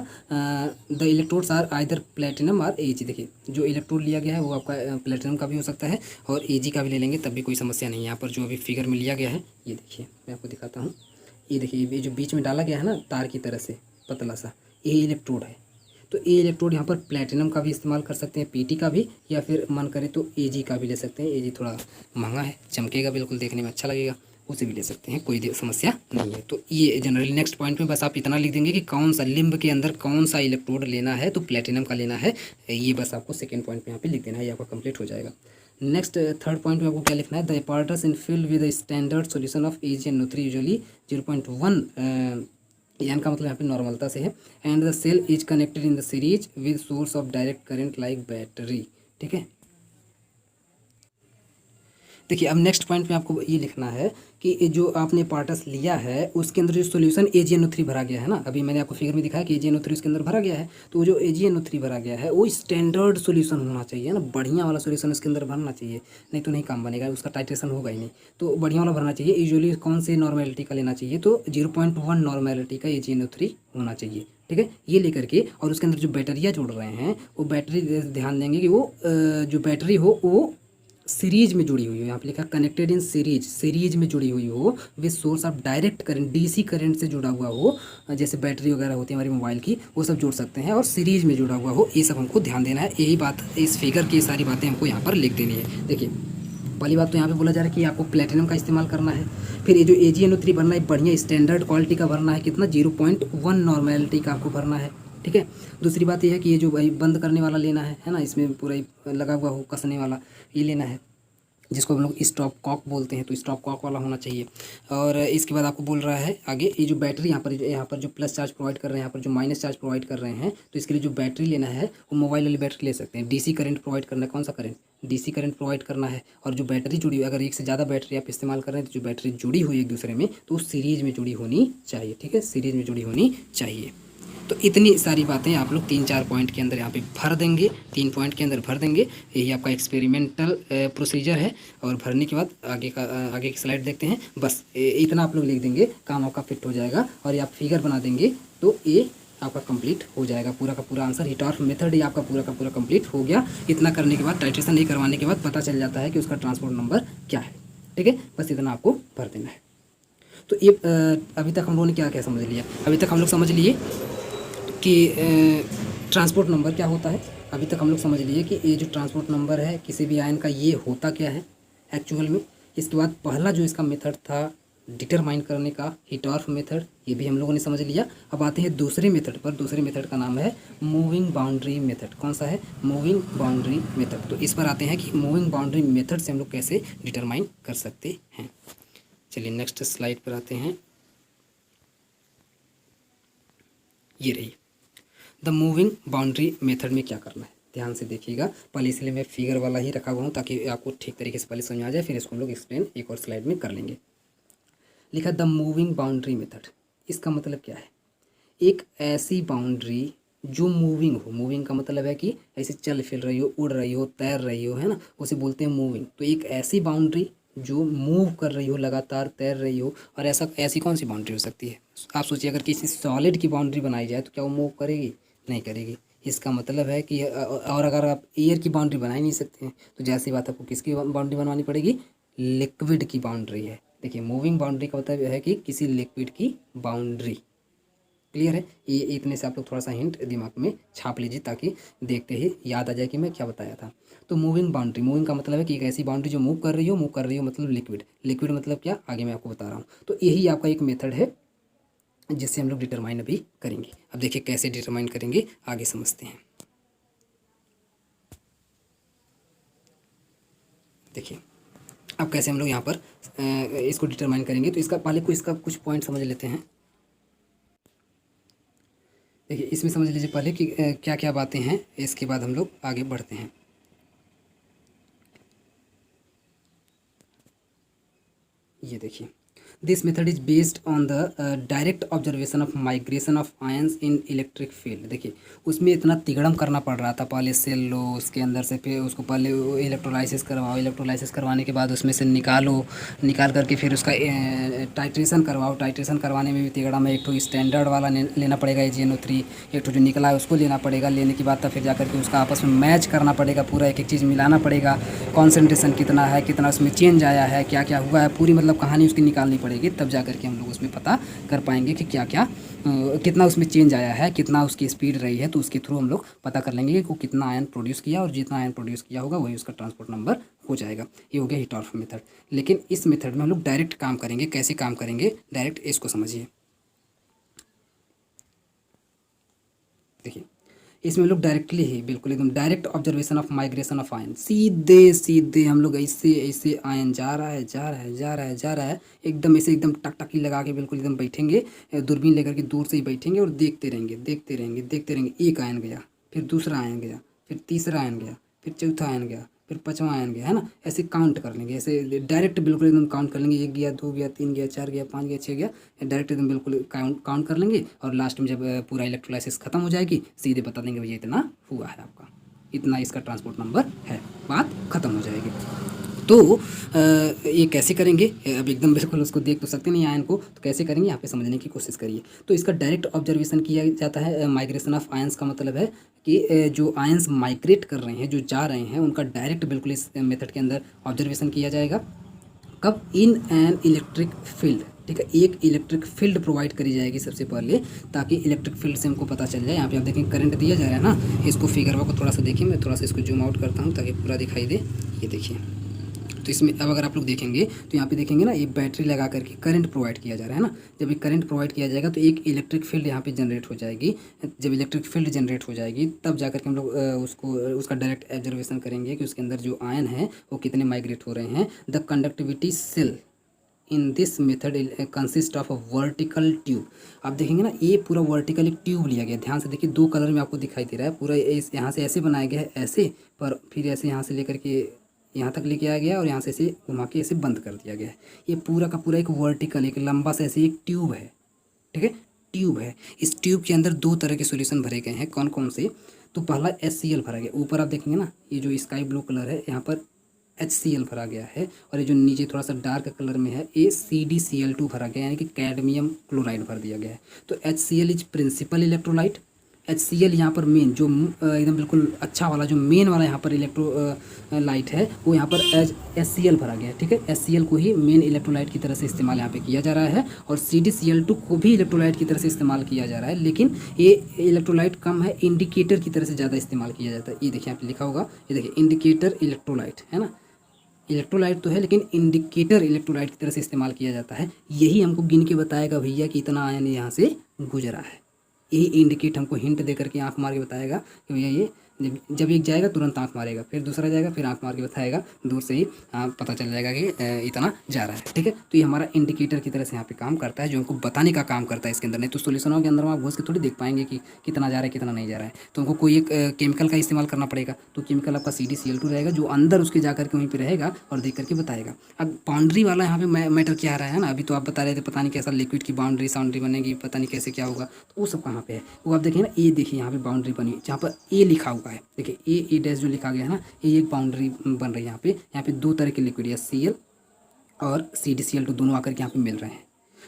The electrodes are either platinum और Ag। देखिए जो इलेक्ट्रोड लिया गया है वो आपका प्लेटिनम का भी हो सकता है, और Ag का भी ले लेंगे, तब भी कोई समस्या नहीं है। यहाँ पर जो अभी फिगर में लिया गया है, ये देखिए मैं आपको दिखाता हूँ, ये देखिए ये जो बीच में डाला गया है ना तार की तरह से पतला सा, ये इलेक्ट्रोड है। तो ए इलेक्ट्रोड यहाँ पर प्लेटिनम का भी इस्तेमाल कर सकते हैं, पीटी का भी, या फिर मन करे तो एजी का भी ले सकते हैं। एजी थोड़ा महंगा है, चमकेगा बिल्कुल, देखने में अच्छा लगेगा, उसे भी ले सकते हैं, कोई समस्या नहीं है। तो ये जनरली नेक्स्ट पॉइंट में बस आप इतना लिख देंगे कि कौन सा लिम्ब के अंदर कौन सा इलेक्ट्रोड लेना है, तो प्लेटिनम का लेना है, ये बस आपको सेकेंड पॉइंट पे यहाँ पे लिख देना है, ये आपका कंप्लीट हो जाएगा। नेक्स्ट थर्ड पॉइंट में आपको क्या लिखना है, the apparatus in filled with the standard solution of AgNO3 usually 0.1 N का मतलब यहाँ पे नॉर्मलता से है, and the cell is connected in the series with source of direct current like battery. ठीक है, देखिए अब नेक्स्ट पॉइंट में आपको ये लिखना है कि जो आपने पार्टस लिया है उसके अंदर जो सोल्यूशन AgNO3 भरा गया है ना, अभी मैंने आपको फिगर में दिखाया कि AgNO3 उसके अंदर भरा गया है, तो जो AgNO3 भरा गया है वो स्टैंडर्ड सोल्यूशन होना चाहिए ना, बढ़िया वाला सोल्यूशन उसके अंदर भरना चाहिए, नहीं तो नहीं काम बनेगा, उसका टाइट्रेशन होगा ही नहीं, तो बढ़िया वाला भरना चाहिए। यूजुअली कौन से नॉर्मेलिटी का लेना चाहिए, तो 0.1 नॉर्मेलिटी का AgNO3 होना चाहिए। ठीक है, ये लेकर के और उसके अंदर जो बैटरियाँ जोड़ रहे हैं वो बैटरी ध्यान देंगे कि वो जो बैटरी हो वो सीरीज में जुड़ी हुई हो, यहाँ पे लिखा कनेक्टेड इन सीरीज, सीरीज में जुड़ी हुई हो with source of direct current, DC current से जुड़ा हुआ हो, जैसे बैटरी वगैरह होती है हमारी मोबाइल की, वो सब जोड़ सकते हैं, और सीरीज में जुड़ा हुआ हो, ये सब हमको ध्यान देना है। यही बात इस फिगर की सारी बातें हमको यहाँ पर लिख देनी है। देखिए पहली बात तो यहाँ पे बोला जा रहा है कि आपको प्लेटिनम का इस्तेमाल करना है, फिर ये जो AgNO3 भरना है बढ़िया स्टैंडर्ड क्वालिटी का भरना है, कितना 0.1 नॉर्मेलिटी का आपको भरना है। ठीक है, दूसरी बात ये है कि ये जो भाई बंद करने वाला लेना है ना, इसमें पूरा लगा हुआ हो कसने वाला, ये लेना है, जिसको हम लोग स्टॉप कॉक बोलते हैं, तो स्टॉप कॉक वाला होना चाहिए। और इसके बाद आपको बोल रहा है आगे, ये जो बैटरी यहाँ पर जो प्लस चार्ज प्रोवाइड कर रहे हैं, यहाँ पर जो माइनस चार्ज प्रोवाइड कर रहे हैं, तो इसके लिए जो बैटरी लेना है वो मोबाइल वाली बैटरी ले सकते हैं। डीसी करंट प्रोवाइड करना है, कौन सा करंट, डीसी करंट प्रोवाइड करना है, और जो बैटरी जुड़ी हुई, अगर एक से ज़्यादा बैटरी आप इस्तेमाल कर रहे हैं तो जो बैटरी जुड़ी हुई एक दूसरे में, तो उस सीरीज में जुड़ी होनी चाहिए। ठीक है, सीरीज में जुड़ी होनी चाहिए। तो इतनी सारी बातें आप लोग 3-4 पॉइंट के अंदर यहाँ पे भर देंगे, 3 पॉइंट के अंदर भर देंगे, यही आपका एक्सपेरिमेंटल प्रोसीजर है। और भरने के बाद आगे की स्लाइड देखते हैं, बस इतना आप लोग लिख देंगे, काम आपका फिट हो जाएगा, और ये आप फिगर बना देंगे तो ये आपका कंप्लीट हो जाएगा, पूरा का पूरा आंसर। हिटॉर्फ मेथड ये आपका पूरा का पूरा कंप्लीट हो गया। इतना करने के बाद, टाइट्रेशन नहीं करवाने के बाद पता चल जाता है कि उसका ट्रांसपोर्ट नंबर क्या है। ठीक है, बस इतना आपको भर देना है। तो ये अभी तक हम लोगों ने क्या क्या समझ लिया, अभी तक हम लोग समझ लिए कि ट्रांसपोर्ट नंबर क्या होता है। अभी तक हम लोग समझ लिए कि ये जो ट्रांसपोर्ट नंबर है किसी भी आयन का, ये होता क्या है एक्चुअल में। इसके बाद पहला जो इसका मेथड था डिटरमाइन करने का, हिटॉर्फ मेथड, ये भी हम लोगों ने समझ लिया। अब आते हैं दूसरे मेथड पर। दूसरे मेथड का नाम है मूविंग बाउंड्री मेथड। कौन सा है, मूविंग बाउंड्री मेथड। तो इस पर आते हैं कि मूविंग बाउंड्री मेथड से हम लोग कैसे डिटरमाइन कर सकते हैं। चलिए नेक्स्ट स्लाइड पर आते हैं, ये रही द मूविंग बाउंड्री मेथड में क्या करना है, ध्यान से देखिएगा। पहले इसलिए मैं फिगर वाला ही रखा हुआ हूँ ताकि आपको ठीक तरीके से पहले समझ आ जाए, फिर इसको हम लोग एक्सप्लेन एक और स्लाइड में कर लेंगे। लिखा द मूविंग बाउंड्री मेथड, इसका मतलब क्या है, एक ऐसी बाउंड्री जो मूविंग हो। मूविंग का मतलब है कि ऐसे चल फिर रही हो, उड़ रही हो, तैर रही हो, है ना, उसे बोलते हैं मूविंग। तो एक ऐसी बाउंड्री जो मूव कर रही हो, लगातार तैर रही हो। और ऐसी कौन सी बाउंड्री हो सकती है, आप सोचिए, अगर किसी सॉलिड की बाउंड्री बनाई जाए तो क्या वो मूव करेगी, नहीं करेगी। इसका मतलब है कि और अगर आप एयर की बाउंड्री बना ही नहीं सकते हैं तो जैसी बात आपको किसकी बाउंड्री बनवानी पड़ेगी, लिक्विड की बाउंड्री है। देखिए मूविंग बाउंड्री का मतलब है कि किसी लिक्विड की बाउंड्री। क्लियर है, ये इतने से आप लोग थोड़ा सा हिंट दिमाग में छाप लीजिए ताकि देखते ही याद आ जाए कि मैं क्या बताया था। तो मूविंग बाउंड्री, मूविंग का मतलब है कि एक ऐसी बाउंड्री जो मूव कर रही हो, मतलब लिक्विड। लिक्विड मतलब क्या, आगे मैं आपको बता रहा हूँ। तो यही आपका एक मेथड है जिससे हम लोग डिटरमाइन अभी करेंगे। अब देखिए कैसे डिटरमाइन करेंगे, आगे समझते हैं। देखिए अब कैसे हम लोग यहाँ पर इसको डिटरमाइन करेंगे। तो इसका पहले इसका कुछ पॉइंट समझ लेते हैं। देखिए इसमें समझ लीजिए पहले कि क्या क्या बातें हैं, इसके बाद हम लोग आगे बढ़ते हैं। ये देखिए, this method is based on the direct observation of migration of ions in electric field. देखिए उसमें इतना तिगड़म करना पड़ रहा था, पहले सेल लो, उसके अंदर से फिर उसको पहले इलेक्ट्रोलाइसिस करवाओ, इलेक्ट्रोलाइसिस करवाने के बाद उसमें से निकाल करके फिर उसका टाइट्रेशन करवाओ। टाइट्रेशन करवाने में भी तिगड़म है, एक तो स्टैंडर्ड वाला लेना पड़ेगा AgNO3, एक तो जो निकला है उसको लेना पड़ेगा। लेने के बाद तब फिर जाकर के उसका आपस में मैच करना पड़ेगा, पूरा एक एक चीज़ मिलाना पड़ेगा, कॉन्सेंट्रेशन कितना है, कितना उसमें चेंज आया है, क्या क्या हुआ है, पूरी मतलब कहानी उसकी निकालनी पड़ेगी। पड़ेगी, तब जा कर के हम लोग उसमें पता कर पाएंगे कि क्या क्या कितना उसमें चेंज आया है, कितना उसकी स्पीड रही है। तो उसके थ्रू हम लोग पता कर लेंगे कि वो कितना आयन प्रोड्यूस किया, और जितना आयन प्रोड्यूस किया होगा वही उसका ट्रांसपोर्ट नंबर हो जाएगा। ये हो गया हीट ट्रांसफर मेथड। लेकिन इस मेथड में हम लोग डायरेक्ट काम करेंगे। कैसे काम करेंगे डायरेक्ट, इसको समझिए। देखिए, इसमें हम लोग डायरेक्टली ही बिल्कुल एकदम direct observation of migration of ion, सीधे सीधे हम लोग ऐसे ऐसे आयन जा रहा है, जा रहा है, जा रहा है, जा रहा है, एकदम ऐसे एकदम टकटकी लगा के बिल्कुल एकदम बैठेंगे, दूरबीन लेकर के दूर से ही बैठेंगे और देखते रहेंगे, देखते रहेंगे, देखते रहेंगे। एक आयन गया, फिर दूसरा आयन गया, फिर तीसरा आयन गया, फिर चौथा आयन गया, फिर पाँचवा आयन गया, है ना। ऐसे काउंट कर लेंगे, ऐसे डायरेक्ट बिल्कुल एकदम काउंट कर लेंगे। एक गया, दो गया, तीन गया, चार गया, पाँच गया, छः गया, डायरेक्ट एकदम बिल्कुल काउंट कर लेंगे। और लास्ट में जब पूरा इलेक्ट्रोलाइसिस खत्म हो जाएगी, सीधे बता देंगे भैया इतना हुआ है आपका, इतना इसका ट्रांसपोर्ट नंबर है, बात खत्म हो जाएगी। तो ये कैसे करेंगे, अब एकदम बिल्कुल उसको देख तो सकते नहीं आयन को, तो कैसे करेंगे यहाँ पे समझने की कोशिश करिए। तो इसका डायरेक्ट ऑब्जर्वेशन किया जाता है। माइग्रेशन ऑफ आयंस का मतलब है कि जो आयंस माइग्रेट कर रहे हैं, जो जा रहे हैं, उनका डायरेक्ट बिल्कुल इस मेथड के अंदर ऑब्जर्वेशन किया जाएगा। कब? इन एन इलेक्ट्रिक फील्ड, ठीक है। एक इलेक्ट्रिक फील्ड प्रोवाइड करी जाएगी सबसे पहले, ताकि इलेक्ट्रिक फील्ड से हमको पता चल जाए। यहाँ पे आप देखें करंट दिया जा रहा है ना, इसको फिगर को थोड़ा सा देखिए, मैं थोड़ा सा इसको जूम आउट करता हूँ ताकि पूरा दिखाई दे। ये देखिए, तो इसमें अब अगर आप लोग देखेंगे तो यहाँ पे देखेंगे ना, एक बैटरी लगा करके करंट प्रोवाइड किया जा रहा है ना। जब एक करंट प्रोवाइड किया जाएगा तो एक इलेक्ट्रिक फील्ड यहाँ पे जनरेट हो जाएगी। जब इलेक्ट्रिक फील्ड जनरेट हो जाएगी तब जाकर के हम लोग उसका डायरेक्ट ऑब्जर्वेशन करेंगे कि उसके अंदर जो आयन है वो कितने माइग्रेट हो रहे हैं। The conductivity cell in this method consist of a vertical tube. आप देखेंगे ना, ये पूरा वर्टिकल एक ट्यूब लिया गया। ध्यान से देखिए, दो कलर में आपको दिखाई दे रहा है। पूरा यहाँ से ऐसे बनाया गया है, ऐसे, पर फिर ऐसे यहाँ से लेकर के यहाँ तक लेके आया गया और यहाँ से ऐसे घुमा के ऐसे बंद कर दिया गया है। ये पूरा का पूरा एक वर्टिकल, एक लंबा सा ऐसे एक ट्यूब है, ठीक है, ट्यूब है। इस ट्यूब के अंदर दो तरह के सॉल्यूशन भरे गए हैं। कौन कौन से? तो पहला HCl भरा गया। ऊपर आप देखेंगे ना, ये जो स्काई ब्लू कलर है, यहाँ पर HCl भरा गया है, और ये जो नीचे थोड़ा सा डार्क कलर में है, ये CdCl2 भरा गया, यानी कि कैडमियम क्लोराइड भर दिया गया है। तो HCl is principal electrolyte. HCl यहाँ पर मेन जो एकदम बिल्कुल अच्छा वाला, जो मेन वाला यहाँ पर इलेक्ट्रोलाइट है, वो यहाँ पर HCl भरा गया है, ठीक है। HCl को ही मेन इलेक्ट्रोलाइट की तरह से इस्तेमाल यहाँ पे किया जा रहा है, और CdCl2 को भी इलेक्ट्रोलाइट की तरह से इस्तेमाल किया जा रहा है, लेकिन ये इलेक्ट्रोलाइट कम है, इंडिकेटर की तरह से ज़्यादा इस्तेमाल किया जाता है। ये देखिए यहाँ पे लिखा होगा, ये देखिए इंडिकेटर इलेक्ट्रोलाइट, है ना। इलेक्ट्रोलाइट तो है, लेकिन इंडिकेटर इलेक्ट्रोलाइट की तरह से इस्तेमाल किया जाता है। यही हमको गिन के बताएगा भैया कि इतना आयन यहाँ से गुजरा है। यही इंडिकेट हमको हिंट दे करके आँख मार के बताएगा कि भैया ये जब एक जाएगा तुरंत आँख मारेगा, फिर दूसरा जाएगा, फिर आँख मार के बताएगा, दूर से ही पता चल जाएगा कि इतना जा रहा है, ठीक है। तो ये हमारा इंडिकेटर की तरह से यहाँ पे काम करता है, जो हमको बताने का काम करता है इसके अंदर। नहीं तो सोल्यूशनों के अंदर आप घुस के थोड़ी देख पाएंगे कि कितना जा रहा है, कितना नहीं जा रहा है। तो हमको कोई एक केमिकल का इस्तेमाल करना पड़ेगा। तो केमिकल आपका CdCl2 रहेगा, जो अंदर उसके जा करके वहीं पर रहेगा और देख करके बताएगा। अब बाउंड्री वाला यहाँ पे मैटर क्या आ रहा है ना, अभी तो आप बता रहे थे पता नहीं कैसा लिक्विड की बाउंड्री साउंड्री बनेगी, पता नहीं कैसे क्या होगा, तो वो सब कहाँ पे है वो आप देखिए ना। ये देखिए यहाँ पे बाउंड्री बनी, जहाँ पर ए लिखा हुआ है, देखिए ए डैश जो लिखा गया है ना, ये एक बाउंड्री बन रही है यहाँ पे। यहाँ पे दो तरह के लिक्विड HCl और CdCl2 दोनों आकर के यहाँ पे मिल रहे हैं,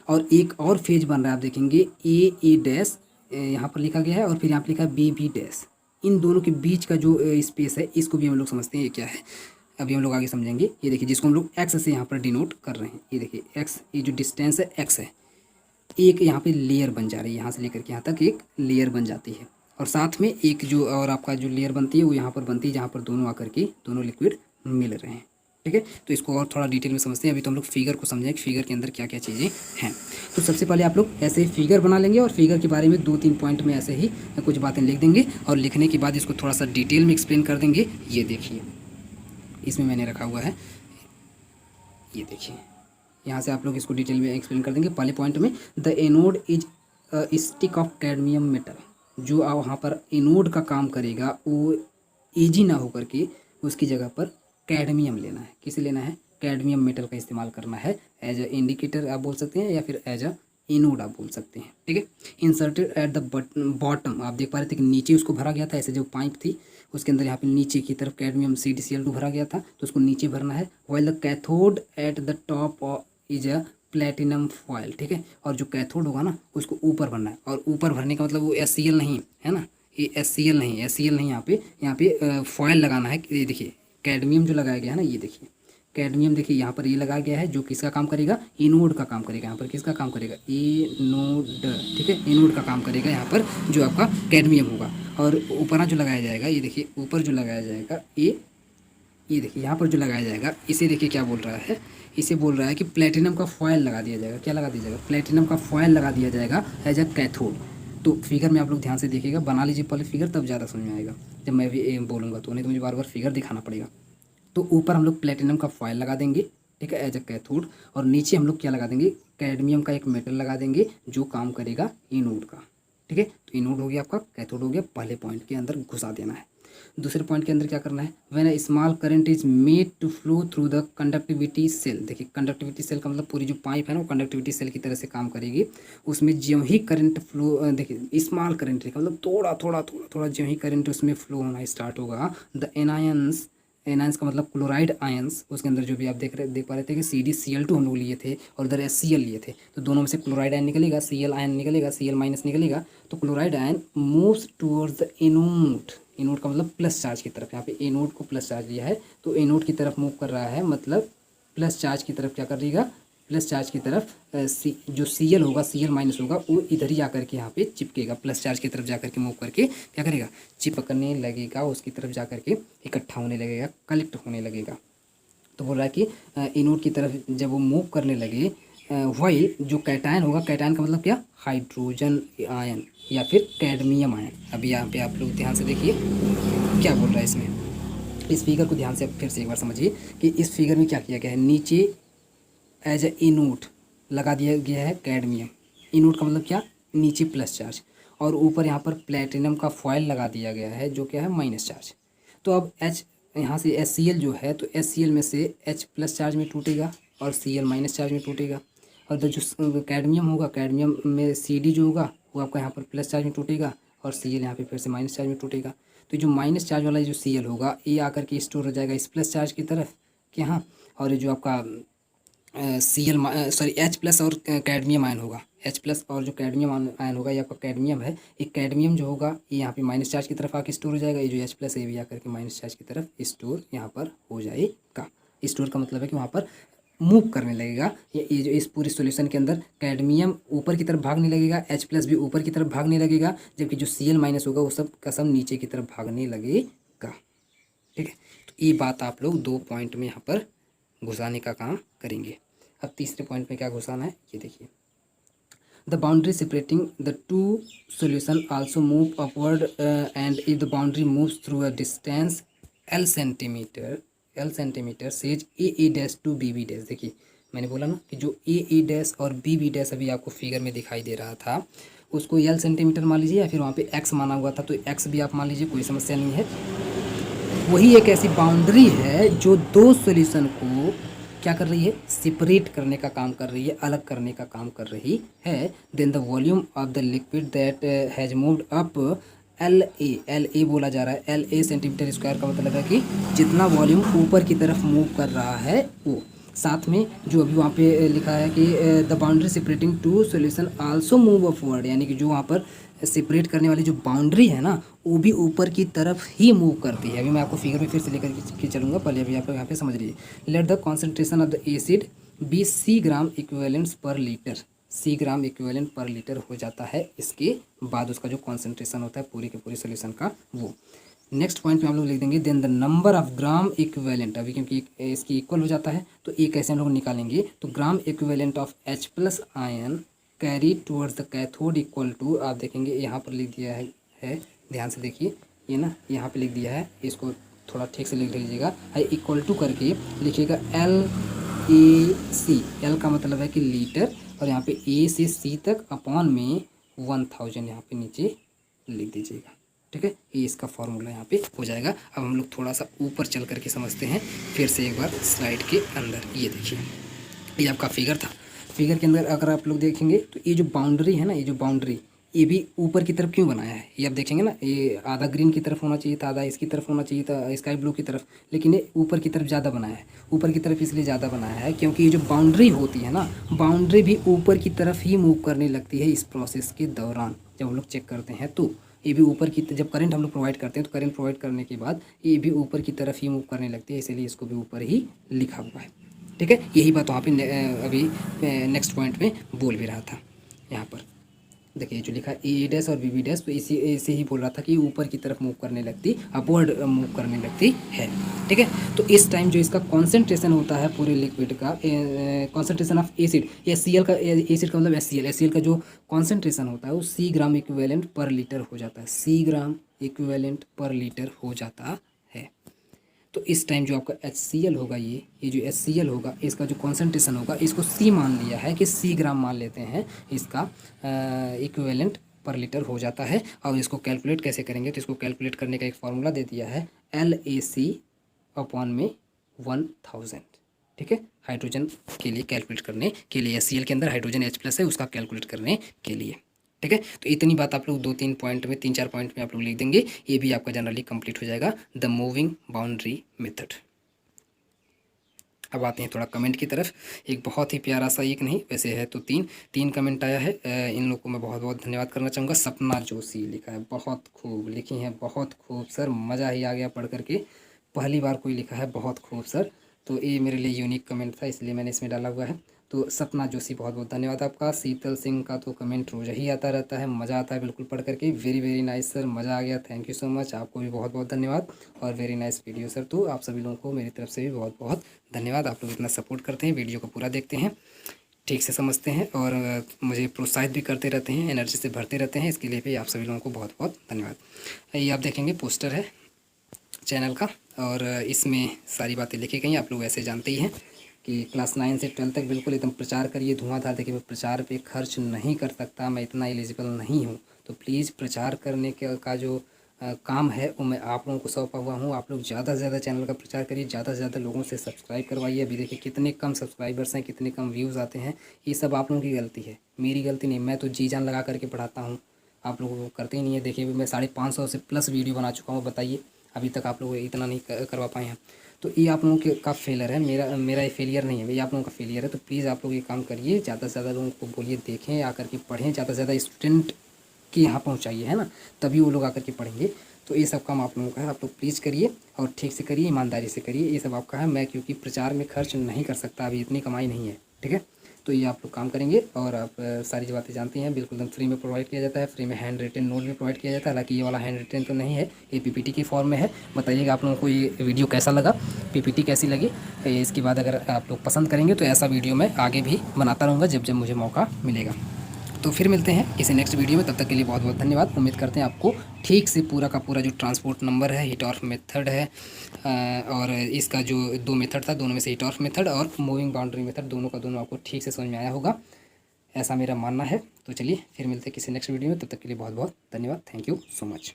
और एक और फेज बन रहा है। आप देखेंगे ए डैश यहाँ पर लिखा गया है, और फिर यहाँ पे लिखा है B डैश। इन दोनों के बीच का जो स्पेस है, इसको भी हम लोग समझते हैं ये क्या है, अभी हम लोग आगे समझेंगे। ये देखिए, जिसको हम लोग एक्स से यहाँ पर डिनोट कर रहे हैं, ये देखिए एक्स, ये जो डिस्टेंस है एक्स है। एक यहाँ पे लेयर बन जा रही है, यहाँ से लेकर के यहाँ तक एक लेयर बन जाती है, और साथ में एक जो और आपका जो लेयर बनती है वो यहाँ पर बनती है, जहाँ पर दोनों आकर के दोनों लिक्विड मिल रहे हैं, ठीक है। तो इसको और थोड़ा डिटेल में समझते हैं। अभी तो हम लोग फिगर को समझें कि फिगर के अंदर क्या क्या चीज़ें हैं। तो सबसे पहले आप लोग ऐसे ही फिगर बना लेंगे, और फिगर के बारे में 2-3 पॉइंट में ऐसे ही कुछ बातें लिख देंगे, और लिखने के बाद इसको थोड़ा सा डिटेल में एक्सप्लेन कर देंगे। ये देखिए, इसमें मैंने रखा हुआ है, ये देखिए, यहाँ से आप लोग इसको डिटेल में एक्सप्लेन कर देंगे। पहले पॉइंट में, the anode is stick of cadmium metal. जो वहाँ पर एनोड का काम करेगा वो एजी ना होकर के उसकी जगह पर कैडमियम लेना है। किसे लेना है? कैडमियम मेटल का इस्तेमाल करना है। एज अ इंडिकेटर आप बोल सकते हैं, या फिर एज अ एनोड आप बोल सकते हैं, ठीक है। इंसर्टेड एट द बॉटम, आप देख पा रहे थे कि नीचे उसको भरा गया था, ऐसे जो पाइप थी उसके अंदर यहाँ पे नीचे की तरफ कैडमियम CdCl2 भरा गया था, तो उसको नीचे भरना है। While the cathode at the top is a platinum foil, ठीक है। और जो कैथोड होगा ना उसको ऊपर भरना है, और ऊपर भरने का मतलब वो HCl नहीं है ना, ये HCl नहीं, HCl नहीं, यहाँ पे फॉयल लगाना है। ये देखिए कैडमियम जो लगाया गया है ना, ये देखिए कैडमियम देखिए यहाँ पर ये लगा गया है जो किसका काम करेगा, एनोड का काम करेगा। यहाँ पर किसका काम करेगा, एनोड, ठीक है, एनोड का काम करेगा यहाँ पर जो आपका कैडमियम होगा। और ऊपर जो लगाया जाएगा, ये देखिए ऊपर जो लगाया जाएगा, ये देखिए यहाँ पर जो लगाया जाएगा, इसे देखिए क्या बोल रहा है, इसे बोल रहा है कि प्लेटिनम का फॉयल लगा दिया जाएगा। क्या लगा दिया जाएगा, प्लेटिनम का फॉयल लगा दिया जाएगा एज अ कैथोड। तो फिगर में आप लोग ध्यान से देखिएगा, बना लीजिए पहले फिगर, तब ज़्यादा समझ में आएगा जब मैं भी बोलूँगा तो, नहीं तो मुझे बार बार फिगर दिखाना पड़ेगा। तो ऊपर हम लोग प्लेटिनम का फॉयल लगा देंगे, ठीक है, एज अ कैथोड, और नीचे हम लोग क्या लगा देंगे, कैडमियम का एक मेटल लगा देंगे जो काम करेगा एनोड का, ठीक है। तो एनोड हो गया आपका, कैथोड हो गया। पहले पॉइंट के अंदर घुसा देना है। दूसरे पॉइंट के अंदर क्या करना है, when a small current is made to flow through the conductivity cell. देखिए कंडक्टिविटी सेल का मतलब पूरी जो पाइप है ना वो कंडक्टिविटी सेल की तरह से काम करेगी। उसमें ज्यों ही करंट फ्लो, देखिए स्मॉल करंट का मतलब थोड़ा थोड़ा थोड़ा थोड़ा ज्यों ही करंट उसमें फ्लो होना स्टार्ट होगा, द एनायंस, एनायंस का मतलब क्लोराइड आयंस, उसके अंदर जो भी आप देख पा रहे थे कि CdCl2 हम लोग लिए थे और इधर HCl लिए थे, तो दोनों में से क्लोराइड आयन निकलेगा, Cl आयन निकलेगा, Cl माइनस निकलेगा। तो chloride ion moves towards the anode, anode का मतलब प्लस चार्ज की तरफ। यहाँ पे एनोड को प्लस चार्ज दिया है तो एनोड की तरफ मूव कर रहा है, मतलब प्लस चार्ज की तरफ क्या कर देगा, प्लस चार्ज की तरफ जो Cl होगा, Cl माइनस होगा, वो इधर ही आकर के यहाँ पे चिपकेगा, प्लस चार्ज की तरफ जाकर के मूव करके क्या करेगा, चिपकने लगेगा, उसकी तरफ जाकर के इकट्ठा होने लगेगा, कलेक्ट होने लगेगा। तो बोल रहा है कि एनोड की तरफ जब वो मूव करने लगे, वाइल जो कैटायन होगा, कैटायन का मतलब क्या, हाइड्रोजन आयन या फिर कैडमियम आयन। अभी यहाँ पे आप लोग ध्यान से देखिए क्या बोल रहा है इसमें, इस फिगर को ध्यान से फिर से एक बार समझिए कि इस फिगर में क्या किया गया है, नीचे एज ए एनोड लगा दिया गया है कैडमियम, एनोड का मतलब क्या, नीचे प्लस चार्ज, और ऊपर यहाँ पर प्लेटिनम का फॉयल लगा दिया गया है जो क्या है माइनस चार्ज। तो अब H यहाँ से HCl जो है, तो HCl में से H प्लस चार्ज में टूटेगा और Cl माइनस चार्ज में टूटेगा, और जो कैडमियम होगा, कैडमियम में Cd जो होगा वो आपका यहाँ पर प्लस चार्ज में टूटेगा और Cl यहाँ पे फिर से माइनस चार्ज में टूटेगा। तो जो माइनस चार्ज वाला जो Cl होगा ये आकर के स्टोर हो जाएगा इस प्लस चार्ज की तरफ कि हाँ, और ये जो आपका H प्लस और कैडमियम आयन होगा, H प्लस और जो कैडमियम आयन होगा, ये आपका कैडमियम है, एक कैडमियम जो होगा ये यहाँ पे माइनस चार्ज की तरफ आके स्टोर हो जाएगा, ये जो H प्लस है ये भी आकर के माइनस चार्ज की तरफ स्टोर यहाँ पर हो जाएगा। स्टोर का मतलब है कि वहाँ पर मूव करने लगेगा। ये जो इस पूरी सॉल्यूशन के अंदर कैडमियम ऊपर की तरफ भागने लगेगा, H प्लस भी ऊपर की तरफ भागने लगेगा, जबकि जो Cl माइनस होगा वो सब का सब नीचे की तरफ भागने लगेगा, ठीक है। तो ये बात आप लोग 2 पॉइंट में यहाँ पर घुसाने का काम करेंगे। अब तीसरे पॉइंट में क्या घुसाना है, ये देखिए, the boundary separating the two solution also move upward and if the boundary moves through a distance L centimetre says A dash to BB dash. देखिए मैंने बोला ना कि जो ए डैश और BB डैश अभी आपको फिगर में दिखाई दे रहा था, उसको L सेंटीमीटर मान लीजिए या फिर वहाँ पे X माना हुआ था, तो X भी आप मान लीजिए, कोई समस्या नहीं है। वही एक ऐसी बाउंड्री है जो दो सॉल्यूशन को क्या कर रही है, सेपरेट करने का काम कर रही है, अलग करने का काम कर रही है। Then the volume of the liquid that has moved up LA बोला जा रहा है, LA सेंटीमीटर स्क्वायर का मतलब है कि जितना वॉल्यूम ऊपर की तरफ मूव कर रहा है वो। साथ में जो अभी वहाँ पे लिखा है कि the boundary separating two solution also move upward, यानी कि जो वहाँ पर सेपरेट करने वाली जो बाउंड्री है ना वो भी ऊपर की तरफ ही मूव करती है। अभी मैं आपको फिगर में फिर से लेकर के चलूँगा, पहले अभी आप लोग यहाँ पे समझ लीजिए। Let the concentration of the acid be C gram equivalents per litre, C gram equivalent per litre हो जाता है, इसके बाद उसका जो कॉन्सेंट्रेशन होता है पूरी के पूरी सोल्यूशन का वो। नेक्स्ट पॉइंट में हम लोग लिख देंगे then the number of gram equivalent, अभी क्योंकि इसकी इक्वल हो जाता है तो एक ऐसे हम लोग निकालेंगे, तो gram equivalent of H plus ion carry towards the cathode equal to, आप देखेंगे यहाँ पर लिख दिया है ध्यान से देखिए, ये ना यहाँ पे लिख दिया है, इसको थोड़ा ठीक से लिख लीजिएगा, है इक्वल टू करके लिखिएगा LAC, L का मतलब है कि लीटर, और यहाँ पे A से C तक अपॉन में 1000 यहाँ पे नीचे लिख दीजिएगा, ठीक है। ये इसका फॉर्मूला यहाँ पे हो जाएगा। अब हम लोग थोड़ा सा ऊपर चल करके समझते हैं फिर से एक बार स्लाइड के अंदर। ये देखिए ये आपका फिगर था, फिगर के अंदर अगर आप लोग देखेंगे तो ये जो बाउंड्री है ना, ये जो बाउंड्री ये भी ऊपर की तरफ क्यों बनाया है, ये आप देखेंगे ना, ये आधा ग्रीन की तरफ होना चाहिए था, आधा इसकी तरफ होना चाहिए था, स्काई ब्लू की तरफ, लेकिन ये ऊपर की तरफ ज़्यादा बनाया है। ऊपर की तरफ इसलिए ज़्यादा बनाया है क्योंकि ये जो बाउंड्री होती है ना, बाउंड्री भी ऊपर की तरफ ही मूव करने लगती है इस प्रोसेस के दौरान, जब हम लोग चेक करते हैं तो ये भी ऊपर की, जब करंट हम लोग प्रोवाइड करते हैं तो करंट प्रोवाइड करने के बाद ये भी ऊपर की तरफ ही मूव करने लगती है, इसीलिए इसको भी ऊपर ही लिखा हुआ है। ठीक है, यही बात वहाँ पे अभी नेक्स्ट पॉइंट में बोल भी रहा था। यहाँ पर देखिए जो लिखा है ए डैश और बी डैश, तो इसी ऐसे ही बोल रहा था कि ऊपर की तरफ मूव करने लगती, अपवर्ड मूव करने लगती है। ठीक है, तो इस टाइम जो इसका कॉन्सेंट्रेशन होता है पूरे लिक्विड का, कॉन्सेंट्रेशन ऑफ एसिड, HCl का, एसिड का मतलब HCl का जो कॉन्सेंट्रेशन होता है वो C gram equivalent per litre हो जाता है, C gram equivalent per litre हो जाता है। तो इस टाइम जो आपका HCl होगा, ये जो HCl होगा इसका जो कॉन्सेंट्रेशन होगा, इसको C मान लिया है कि C ग्राम मान लेते हैं, इसका इक्विवेलेंट पर लीटर हो जाता है। और इसको कैलकुलेट कैसे करेंगे, तो इसको कैलकुलेट करने का एक फार्मूला दे दिया है, LAC अपॉन में 1000। ठीक है, हाइड्रोजन के लिए कैलकुलेट करने के लिए, HCl के अंदर हाइड्रोजन H+ है, उसका कैलकुलेट करने के लिए। ठीक है, तो इतनी बात आप लोग 2-3 पॉइंट में, 3-4 पॉइंट में आप लोग लिख देंगे, ये भी आपका जनरली कंप्लीट हो जाएगा, द मूविंग बाउंड्री मेथड। अब आते हैं थोड़ा कमेंट की तरफ। एक बहुत ही प्यारा सा, एक नहीं वैसे है तो तीन कमेंट आया है। इन लोग को मैं बहुत बहुत धन्यवाद करना चाहूँगा। सपना जोशी लिखा है, बहुत खूब लिखी हैं, बहुत खूब सर, मज़ा ही आ गया पढ़ करके, पहली बार कोई लिखा है बहुत खूब सर, तो ये मेरे लिए यूनिक कमेंट था, इसलिए मैंने इसमें डाला हुआ है। तो सपना जोशी बहुत बहुत धन्यवाद आपका। शीतल सिंह का तो कमेंट रोज़ ही आता रहता है, मज़ा आता है बिल्कुल पढ़ करके, वेरी वेरी नाइस सर, मज़ा आ गया, थैंक यू सो मच, आपको भी बहुत बहुत धन्यवाद, और वेरी नाइस वीडियो सर। तो आप सभी लोगों को मेरी तरफ से भी बहुत बहुत धन्यवाद, आप लोग इतना सपोर्ट करते हैं, वीडियो को पूरा देखते हैं, ठीक से समझते हैं और मुझे प्रोत्साहित भी करते रहते हैं, एनर्जी से भरते रहते हैं, इसके लिए भी आप सभी लोगों को बहुत बहुत धन्यवाद। ये आप देखेंगे पोस्टर है चैनल का, और इसमें सारी बातें लिखी गई, आप लोग ऐसे जानते ही हैं कि क्लास 9 से 12 तक बिल्कुल एकदम प्रचार करिए, धुआंधार। देखिए मैं प्रचार पे खर्च नहीं कर सकता, मैं इतना एलिजिबल नहीं हूँ, तो प्लीज़ प्रचार करने का जो काम है वो मैं आप लोगों को सौंपा हुआ हूँ। आप लोग ज़्यादा से ज़्यादा चैनल का प्रचार करिए, ज़्यादा से ज़्यादा लोगों से सब्सक्राइब करवाइए। अभी देखिए कितने कम सब्सक्राइबर्स हैं, कितने कम व्यूज़ आते हैं, ये सब आप लोगों की गलती है, मेरी गलती नहीं। मैं तो जी जान लगा करके पढ़ाता हूँ, आप लोगों को करते ही नहीं है। देखिए मैं 550 से प्लस वीडियो बना चुका हूँ, बताइए अभी तक आप लोग इतना नहीं करवा पाए हैं, तो ये आप लोगों के का फेलियर है, मेरा ये फेलियर नहीं है, ये आप लोगों का फेलियर है। तो प्लीज़ आप लोग ये काम करिए, ज़्यादा से ज़्यादा लोगों को बोलिए, देखें आकर के पढ़ें, ज़्यादा से ज़्यादा स्टूडेंट के यहाँ पहुँचाइए, है ना, तभी वो लोग आकर के पढ़ेंगे। तो ये सब काम आप लोगों का है, आप लोग प्लीज़ करिए और ठीक से करिए, ईमानदारी से करिए, ये सब आपका है। मैं क्योंकि प्रचार में खर्च नहीं कर सकता, अभी इतनी कमाई नहीं है, ठीक है। तो ये आप लोग काम करेंगे, और आप सारी बातें जानती हैं, बिल्कुल एकदम फ्री में प्रोवाइड किया जाता है, फ्री में हैंड रिटन नोट भी प्रोवाइड किया जाता है। हालांकि ये वाला हैंड रिटन तो नहीं है, ये PPT की फॉर्म में है। बताइएगा आप लोगों को ये वीडियो कैसा लगा, PPT कैसी लगी। इसके बाद अगर आप लोग पसंद करेंगे तो ऐसा वीडियो मैं आगे भी बनाता रहूँगा जब जब मुझे मौका मिलेगा। तो फिर मिलते हैं किसी नेक्स्ट वीडियो में, तब तक के लिए बहुत बहुत धन्यवाद। उम्मीद करते हैं आपको ठीक से पूरा का पूरा जो ट्रांसपोर्ट नंबर है, हिटॉर्फ मेथड है, और इसका जो 2 मेथड था, दोनों में से हिटॉर्फ मेथड और मूविंग बाउंड्री मेथड, दोनों का दोनों आपको ठीक से समझ में आया होगा, ऐसा मेरा मानना है। तो चलिए फिर मिलते हैं किसी नेक्स्ट वीडियो में, तब तक के लिए बहुत बहुत धन्यवाद, थैंक यू सो मच।